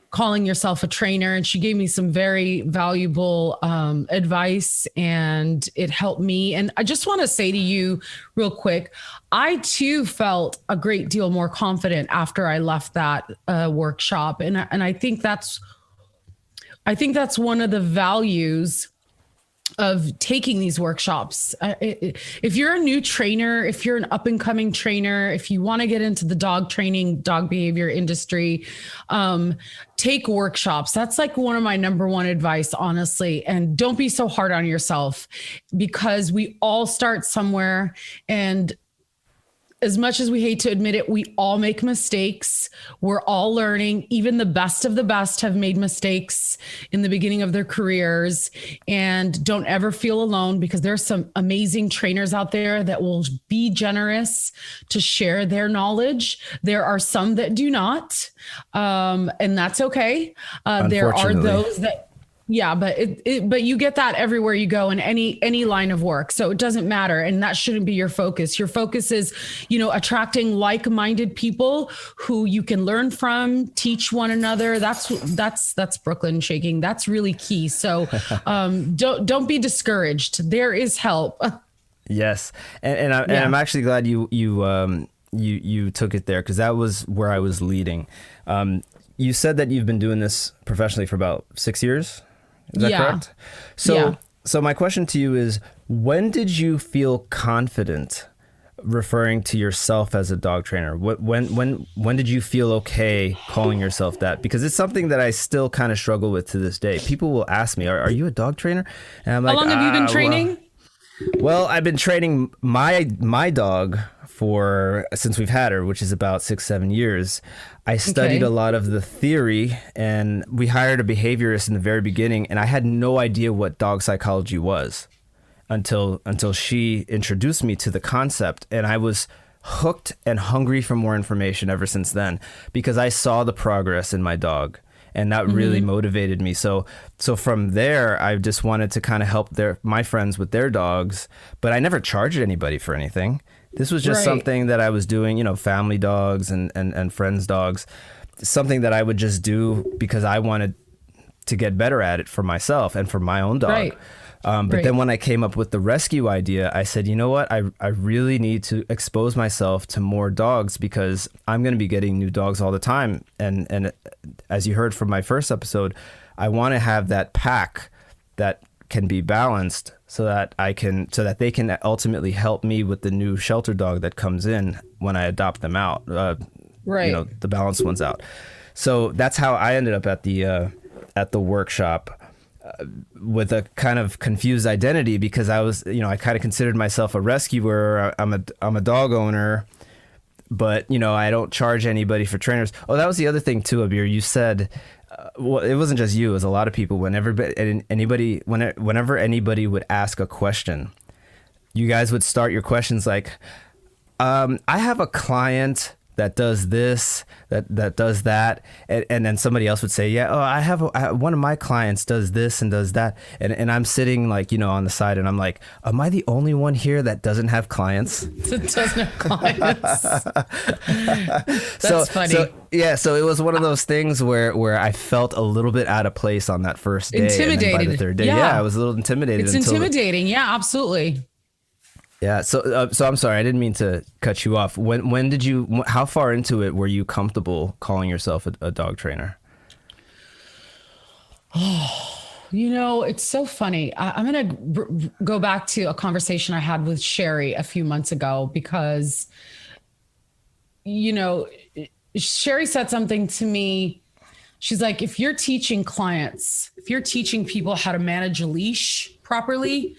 calling yourself a trainer. And she gave me some very valuable advice, and it helped me. And I just want to say to you real quick, I too felt a great deal more confident after I left that workshop. And I think that's one of the values of taking these workshops. If you're a new trainer, if you're an up and coming trainer, if you want to get into the dog training, dog behavior industry, take workshops. That's like one of my number one advice, honestly. And don't be so hard on yourself, because we all start somewhere. And as much as we hate to admit it, we all make mistakes. We're all learning. Even the best of the best have made mistakes in the beginning of their careers. And don't ever feel alone, because there's some amazing trainers out there that will be generous to share their knowledge. There are some that do not, and that's okay. There are those that... Yeah, but you get that everywhere you go in any line of work. So it doesn't matter. And that shouldn't be your focus. Your focus is, attracting like-minded people who you can learn from, teach one another. That's Brooklyn shaking. That's really key. So don't be discouraged. There is help. Yes. And I'm actually glad you took it there, because that was where I was leading. You said that you've been doing this professionally for about 6 years. Is that correct? So my question to you is, when did you feel confident referring to yourself as a dog trainer? When did you feel okay calling yourself that? Because it's something that I still kind of struggle with to this day. People will ask me, are you a dog trainer? And I'm like, how long have you been training? Well, I've been training my dog since we've had her, which is about 6-7 years. I studied a lot of the theory, and we hired a behaviorist in the very beginning, and I had no idea what dog psychology was until she introduced me to the concept, and I was hooked and hungry for more information ever since then, because I saw the progress in my dog. And that really motivated me. So from there, I just wanted to kind of help my friends with their dogs, but I never charged anybody for anything. This was just something that I was doing, family dogs and friends' dogs, something that I would just do because I wanted to get better at it for myself and for my own dog. But then when I came up with the rescue idea, I said, you know what? I really need to expose myself to more dogs, because I'm going to be getting new dogs all the time. And as you heard from my first episode, I want to have that pack that can be balanced so that they can ultimately help me with the new shelter dog that comes in when I adopt them out. The balanced ones out. So that's how I ended up at the workshop. With a kind of confused identity, because I was, I kind of considered myself a rescuer. I'm a dog owner, but I don't charge anybody for trainers. Oh, that was the other thing too, Abeer. You said, well, it wasn't just you; it was a lot of people. Whenever anybody would ask a question, you guys would start your questions like, "I have a client that does this, that does that," and then somebody else would say, I have one of my clients does this and does that, and I'm sitting like on the side, and I'm like, am I the only one here that doesn't have clients? That doesn't have clients. That's funny. So it was one of those things where I felt a little bit out of place on that first day. Intimidated. And then by the third day, I was a little intimidated. It's intimidating. Yeah, absolutely. Yeah. So I'm sorry, I didn't mean to cut you off. When did you? How far into it were you comfortable calling yourself a dog trainer? It's so funny. I'm going to go back to a conversation I had with Sherry a few months ago because, Sherry said something to me. She's like, if you're teaching clients, if you're teaching people how to manage a leash properly,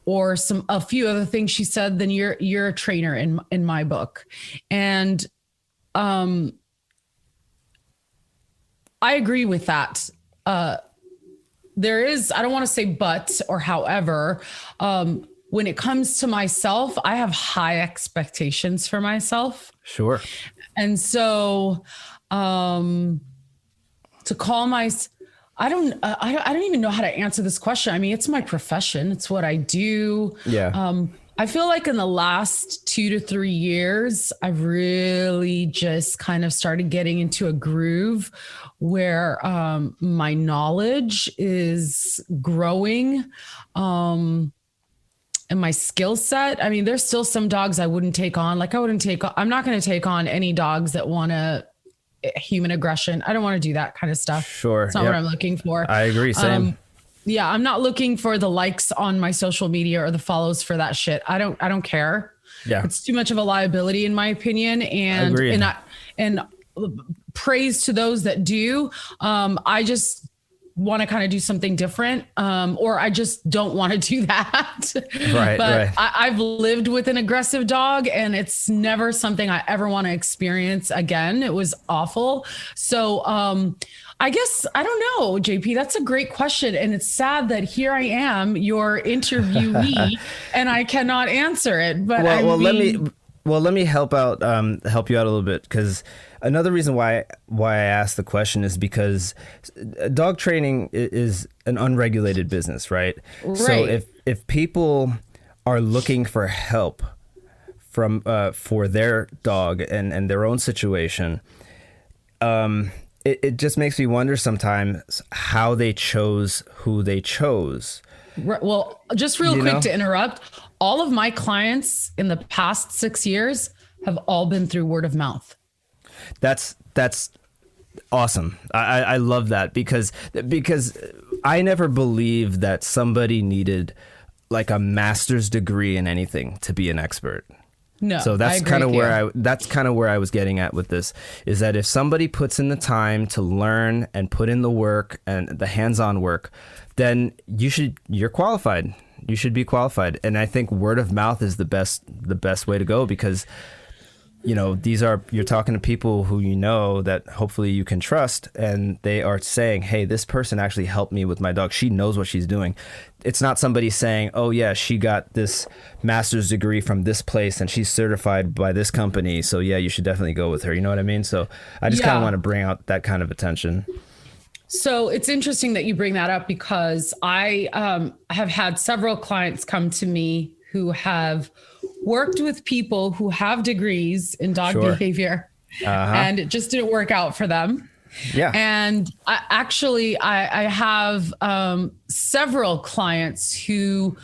or a few other things she said, then you're a trainer in my book. And I agree with that. There is, I don't want to say but or however, when it comes to myself, I have high expectations for myself. Sure. And so to call I don't even know how to answer this question. I mean, it's my profession. It's what I do. Yeah. I feel like in the last 2 to 3 years, I've really just kind of started getting into a groove where my knowledge is growing and my skill set. I mean, there's still some dogs I wouldn't take on. Like I'm not going to take on any dogs that want to human aggression. I don't want to do that kind of stuff. Sure. It's not what I'm looking for. I agree. Same. Yeah, I'm not looking for the likes on my social media or the follows for that shit. I don't care. Yeah. It's too much of a liability in my opinion. And Agreed. and praise to those that do. I just want to kind of do something different. Or I just don't want to do that. Right. But right. I've lived with an aggressive dog and it's never something I ever want to experience again. It was awful. So, I guess, I don't know, JP, that's a great question. And it's sad that here I am, your interviewee, and I cannot answer it. But let me help you out a little bit, because another reason why I asked the question is because dog training is an unregulated business, right? So if people are looking for help for their dog and their own situation, it just makes me wonder sometimes how they chose who they chose. Well, just real quick to interrupt, all of my clients in the past 6 years have all been through word of mouth. That's awesome. I love that because I never believed that somebody needed like a master's degree in anything to be an expert. No, so that's kind of where I was getting at with this, is that if somebody puts in the time to learn and put in the work and the hands-on work, then you're qualified. You should be qualified. And I think word of mouth is the best way to go, because you're talking to people who that hopefully you can trust, and they are saying, hey, this person actually helped me with my dog. She knows what she's doing. It's not somebody saying, oh yeah, she got this master's degree from this place and she's certified by this company, so yeah, you should definitely go with her. You know what I mean? So I just kind of want to bring out that kind of attention. So it's interesting that you bring that up, because I have had several clients come to me who have worked with people who have degrees in dog behavior, and it just didn't work out for them. Yeah. And I have several clients who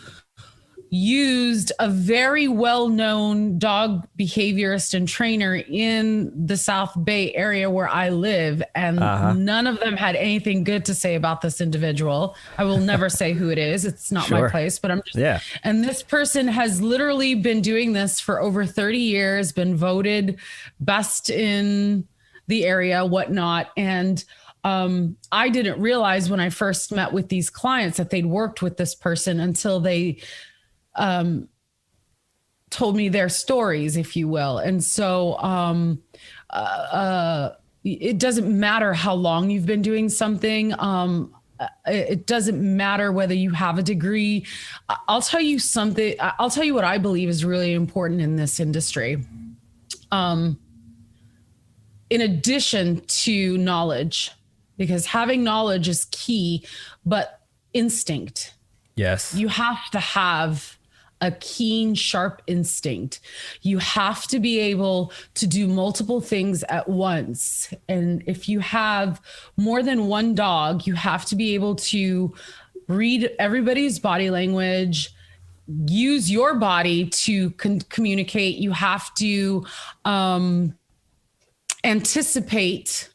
used a very well-known dog behaviorist and trainer in the South Bay area where I live. And none of them had anything good to say about this individual. I will never say who it is. It's not my place, but I'm just, and this person has literally been doing this for over 30 years, been voted best in the area, whatnot. And I didn't realize when I first met with these clients that they'd worked with this person until they told me their stories, if you will. And so it doesn't matter how long you've been doing something. It doesn't matter whether you have a degree. I'll tell you something. I'll tell you what I believe is really important in this industry. In addition to knowledge, because having knowledge is key, but instinct. Yes. You have to have a keen, sharp instinct. You have to be able to do multiple things at once. And if you have more than one dog, you have to be able to read everybody's body language use your body to communicate. You have to anticipate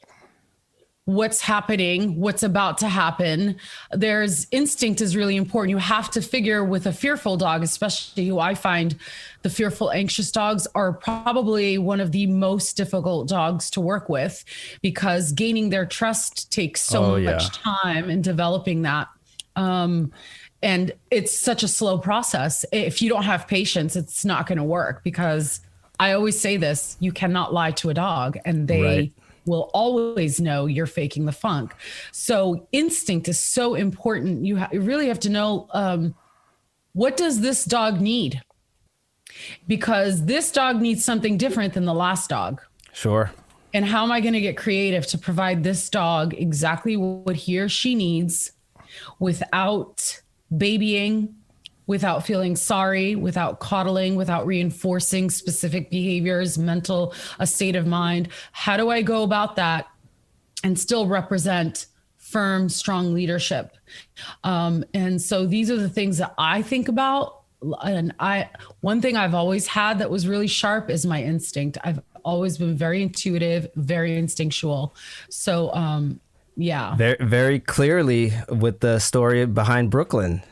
what's happening, what's about to happen. There's instinct is really important. You have to figure with a fearful dog, especially who I find the fearful, anxious dogs are probably one of the most difficult dogs to work with, because gaining their trust takes so much time in developing that. And it's such a slow process. If you don't have patience, it's not going to work, because I always say this, you cannot lie to a dog, and they will always know you're faking the funk. So instinct is so important. You really have to know, what does this dog need? Because this dog needs something different than the last dog. Sure. And how am I going to get creative to provide this dog exactly what he or she needs without babying, without feeling sorry, without coddling, without reinforcing specific behaviors, a state of mind? How do I go about that and still represent firm, strong leadership? And so these are the things that I think about. And one thing I've always had that was really sharp is my instinct. I've always been very intuitive, very instinctual. So, yeah. Very, very clearly with the story behind Brooklyn.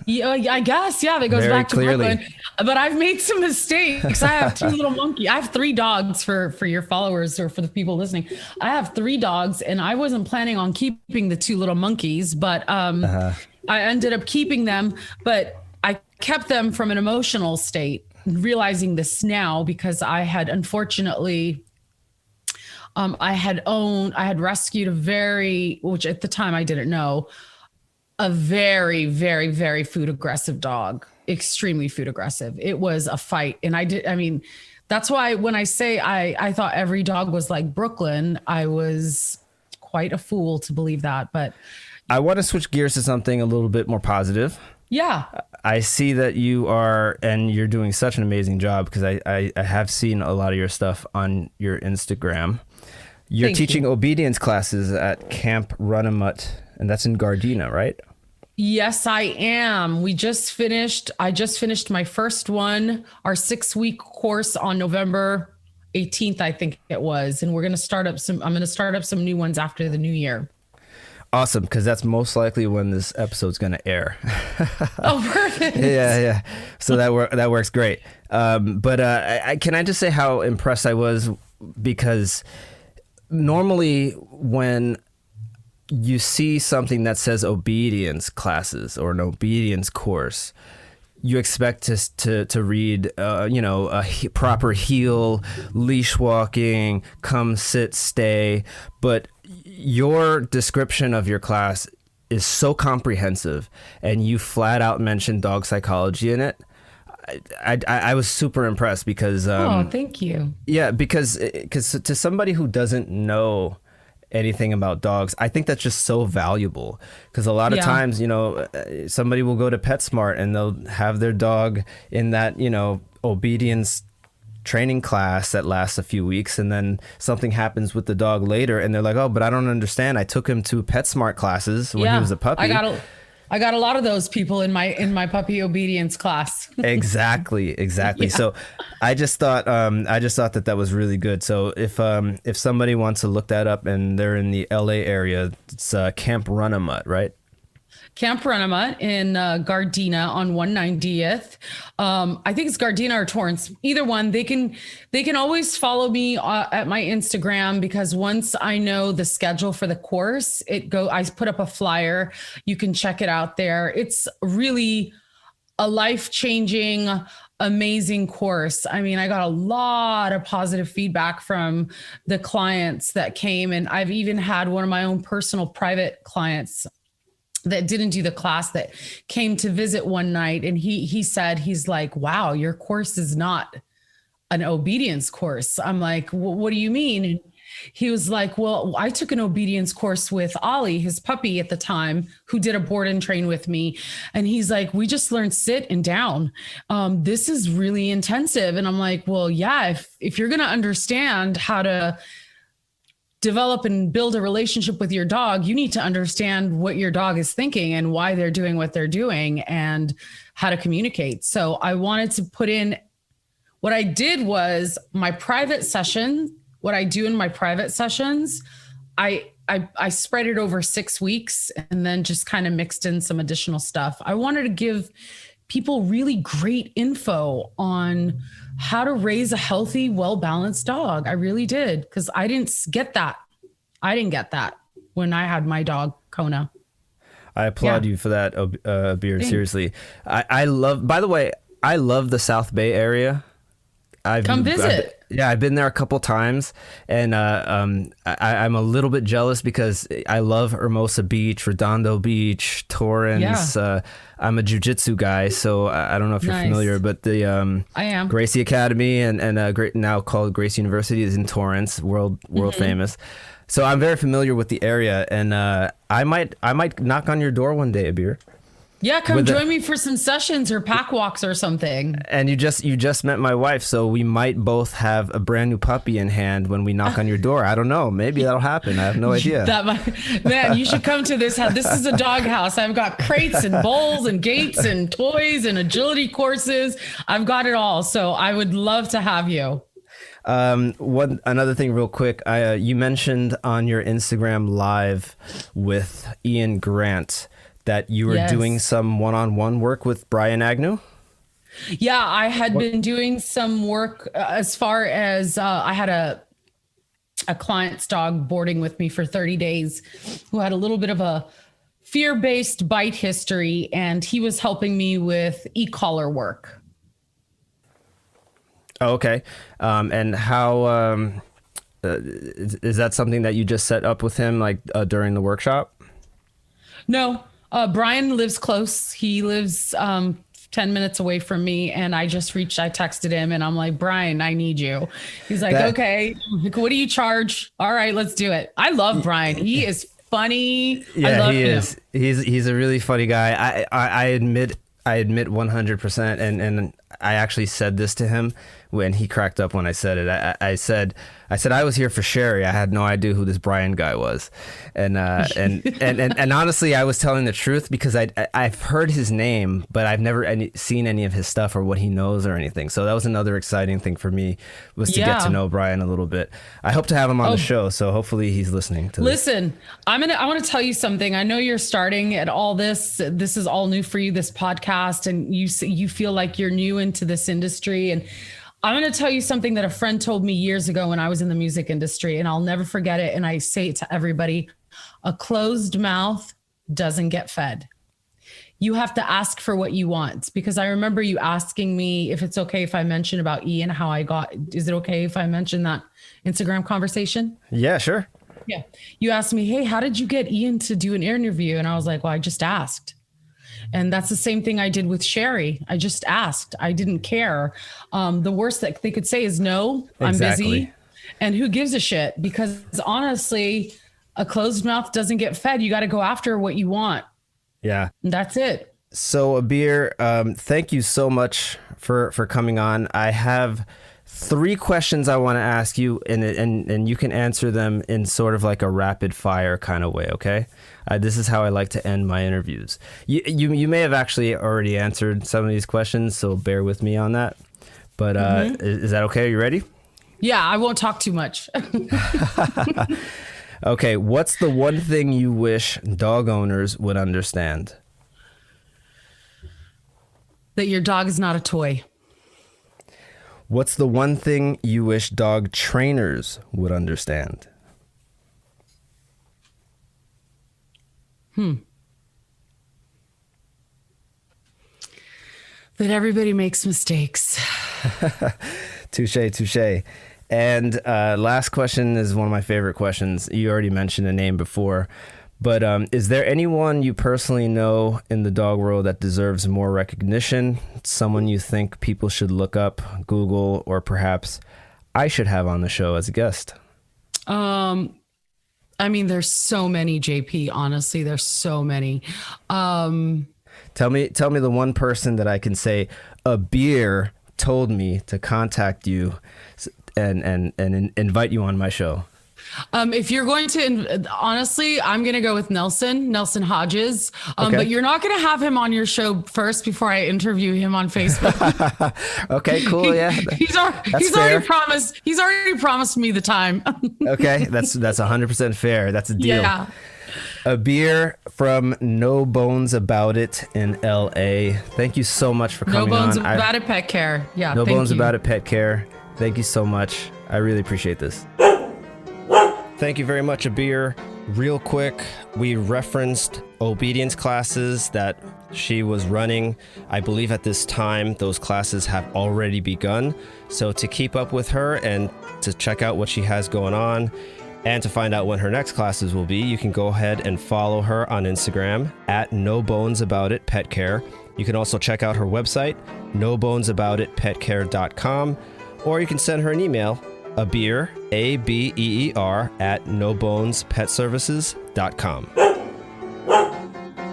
Yeah, I guess. Yeah, that goes Very back to clearly. Brooklyn. But I've made some mistakes. I have two little monkeys. I have 3 dogs for your followers or for the people listening. I have 3 dogs, and I wasn't planning on keeping the 2 little monkeys, but I ended up keeping them. But I kept them from an emotional state, realizing this now, because I had unfortunately I had rescued which at the time I didn't know, a very, very, very food aggressive dog, extremely food aggressive. It was a fight. And that's why when I say I thought every dog was like Brooklyn, I was quite a fool to believe that. But I want to switch gears to something a little bit more positive. Yeah. I see that you're doing such an amazing job, because I have seen a lot of your stuff on your Instagram. You're teaching obedience classes at Camp Runamut, and that's in Gardena, right? Yes, I am. I just finished my first one, our 6-week course on November 18th, I think it was. And I'm going to start up some new ones after the new year. Awesome, because that's most likely when this episode's going to air. Oh, perfect. Yeah. So that works great. But can I just say how impressed I was? Because normally when you see something that says obedience classes or an obedience course, you expect to read, a proper heel, leash walking, come, sit, stay. But your description of your class is so comprehensive, and you flat out mentioned dog psychology in it. I was super impressed because... thank you. Yeah, because to somebody who doesn't know anything about dogs, I think that's just so valuable, because a lot of times, somebody will go to PetSmart and they'll have their dog in that, obedience training class that lasts a few weeks, and then something happens with the dog later and they're like, oh, but I don't understand. I took him to PetSmart classes when he was a puppy. I got a lot of those people in my puppy obedience class. Exactly. Yeah. So I just thought that was really good. So if somebody wants to look that up and they're in the LA area, it's Camp Runamut, right? Camp Runamut in Gardena on 190th. I think it's Gardena or Torrance. Either one. They can always follow me at my Instagram, because once I know the schedule for the course, I put up a flyer. You can check it out there. It's really a life-changing, amazing course. I got a lot of positive feedback from the clients that came, and I've even had one of my own personal private clients that didn't do the class that came to visit one night. And he said, he's like, wow, your course is not an obedience course. I'm like, what do you mean? And he was like, well, I took an obedience course with Ollie, his puppy at the time, who did a board and train with me. And he's like, we just learned sit and down. This is really intensive. And I'm like, well, yeah, if you're going to understand how to develop and build a relationship with your dog, you need to understand what your dog is thinking and why they're doing what they're doing. And how to communicate. So I wanted to put in, what I did was my private session, what I do in my private sessions, I spread it over 6 weeks and then just kind of mixed in some additional stuff. I wanted to give people really great info on how to raise a healthy, well-balanced dog. I really did, because I didn't get that. I didn't get that when I had my dog, Kona. I applaud you for that, Abeer. Seriously. I love, by the way, I love the South Bay area. Come visit. I've been there a couple times, and I'm a little bit jealous because I love Hermosa Beach, Redondo Beach, Torrance. Yeah. I'm a jiu-jitsu guy, so I don't know if you're familiar, but the I am. Gracie Academy and great, now called Gracie University, is in Torrance, world famous. So I'm very familiar with the area, and I might knock on your door one day, Abeer. Yeah, come join me for some sessions or pack walks or something. And you just met my wife, so we might both have a brand new puppy in hand when we knock on your door. I don't know. Maybe that'll happen. I have no idea. Man, you should come to this house. This is a dog house. I've got crates and bowls and gates and toys and agility courses. I've got it all. So I would love to have you. Another thing real quick. You mentioned on your Instagram live with Ian Grant that you were doing some one-on-one work with Brian Agnew? Yeah, I had been doing some work as far as I had a client's dog boarding with me for 30 days who had a little bit of a fear-based bite history, and he was helping me with e-collar work. Oh, okay. And how is that something that you just set up with him like during the workshop? No. Brian lives close. He lives 10 minutes away from me. And I texted him and I'm like, Brian, I need you. He's like, okay, what do you charge? All right, let's do it. I love Brian. He is funny. Yeah, I love he him. is. He's a really funny guy. I admit 100%. And I actually said this to him when he cracked up when I said it. I said I was here for Sherry. I had no idea who this Brian guy was, and honestly, I was telling the truth because I've heard his name, but I've never seen any of his stuff or what he knows or anything. So that was another exciting thing for me, was to get to know Brian a little bit. I hope to have him on the show, so hopefully he's listening to this. Listen, I want to tell you something. I know you're starting at all this. This is all new for you, this podcast, and you feel like you're new into this industry. And I'm going to tell you something that a friend told me years ago when I was in the music industry, and I'll never forget it. And I say it to everybody: a closed mouth doesn't get fed. You have to ask for what you want, because I remember you asking me if it's okay if I mention about Ian, is it okay if I mention that Instagram conversation? Yeah, sure. Yeah. You asked me, hey, how did you get Ian to do an interview? And I was like, well, I just asked. And that's the same thing I did with Sherry. I just asked. I didn't care. The worst that they could say is no, I'm busy. And who gives a shit? Because honestly, a closed mouth doesn't get fed. You got to go after what you want. Yeah. And that's it. So Abeer, thank you so much for coming on. I have 3 questions I want to ask you, and you can answer them in sort of like a rapid fire kind of way. Okay. This is how I like to end my interviews. You may have actually already answered some of these questions, so bear with me on that. But is that okay? Are you ready? Yeah, I won't talk too much. Okay, what's the one thing you wish dog owners would understand? That your dog is not a toy. What's the one thing you wish dog trainers would understand? That everybody makes mistakes. Touche. And last question is one of my favorite questions. You already mentioned a name before, but is there anyone you personally know in the dog world that deserves more recognition? Someone you think people should look up, Google, or perhaps I should have on the show as a guest? I mean, there's so many, JP. Honestly, there's so many. Tell me the one person that I can say, Abeer told me to contact you and invite you on my show. If you're going to, honestly, I'm going to go with Nelson Hodges. Okay. But you're not going to have him on your show first before I interview him on Facebook. Okay, cool. Yeah. He's already promised. He's already promised me the time. Okay. That's 100% fair. That's a deal. Yeah. Abeer from No Bones About It in LA. Thank you so much for coming on. No Bones About It Pet Care. Yeah. No thank Bones you. About It Pet Care. Thank you so much. I really appreciate this. Thank you very much, Abeer. Real quick, we referenced obedience classes that she was running. I believe at this time, those classes have already begun. So to keep up with her and to check out what she has going on and to find out when her next classes will be, you can go ahead and follow her on Instagram at No Bones About It Pet Care. You can also check out her website, nobonesaboutitpetcare.com, or you can send her an email, Abeer, ABEER, at nobonespetservices.com.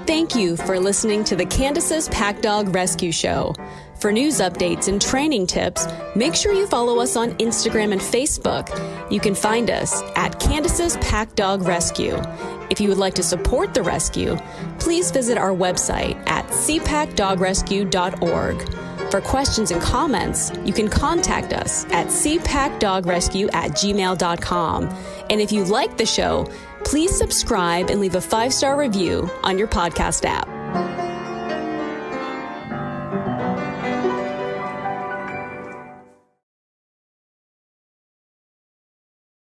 Thank you for listening to the Candace's Pack Dog Rescue Show. For news updates and training tips, make sure you follow us on Instagram and Facebook. You can find us at Candace's Pack Dog Rescue. If you would like to support the rescue, please visit our website at cpackdogrescue.org. For questions and comments, you can contact us at cpackdogrescue@gmail.com. And if you like the show, please subscribe and leave a 5-star review on your podcast app.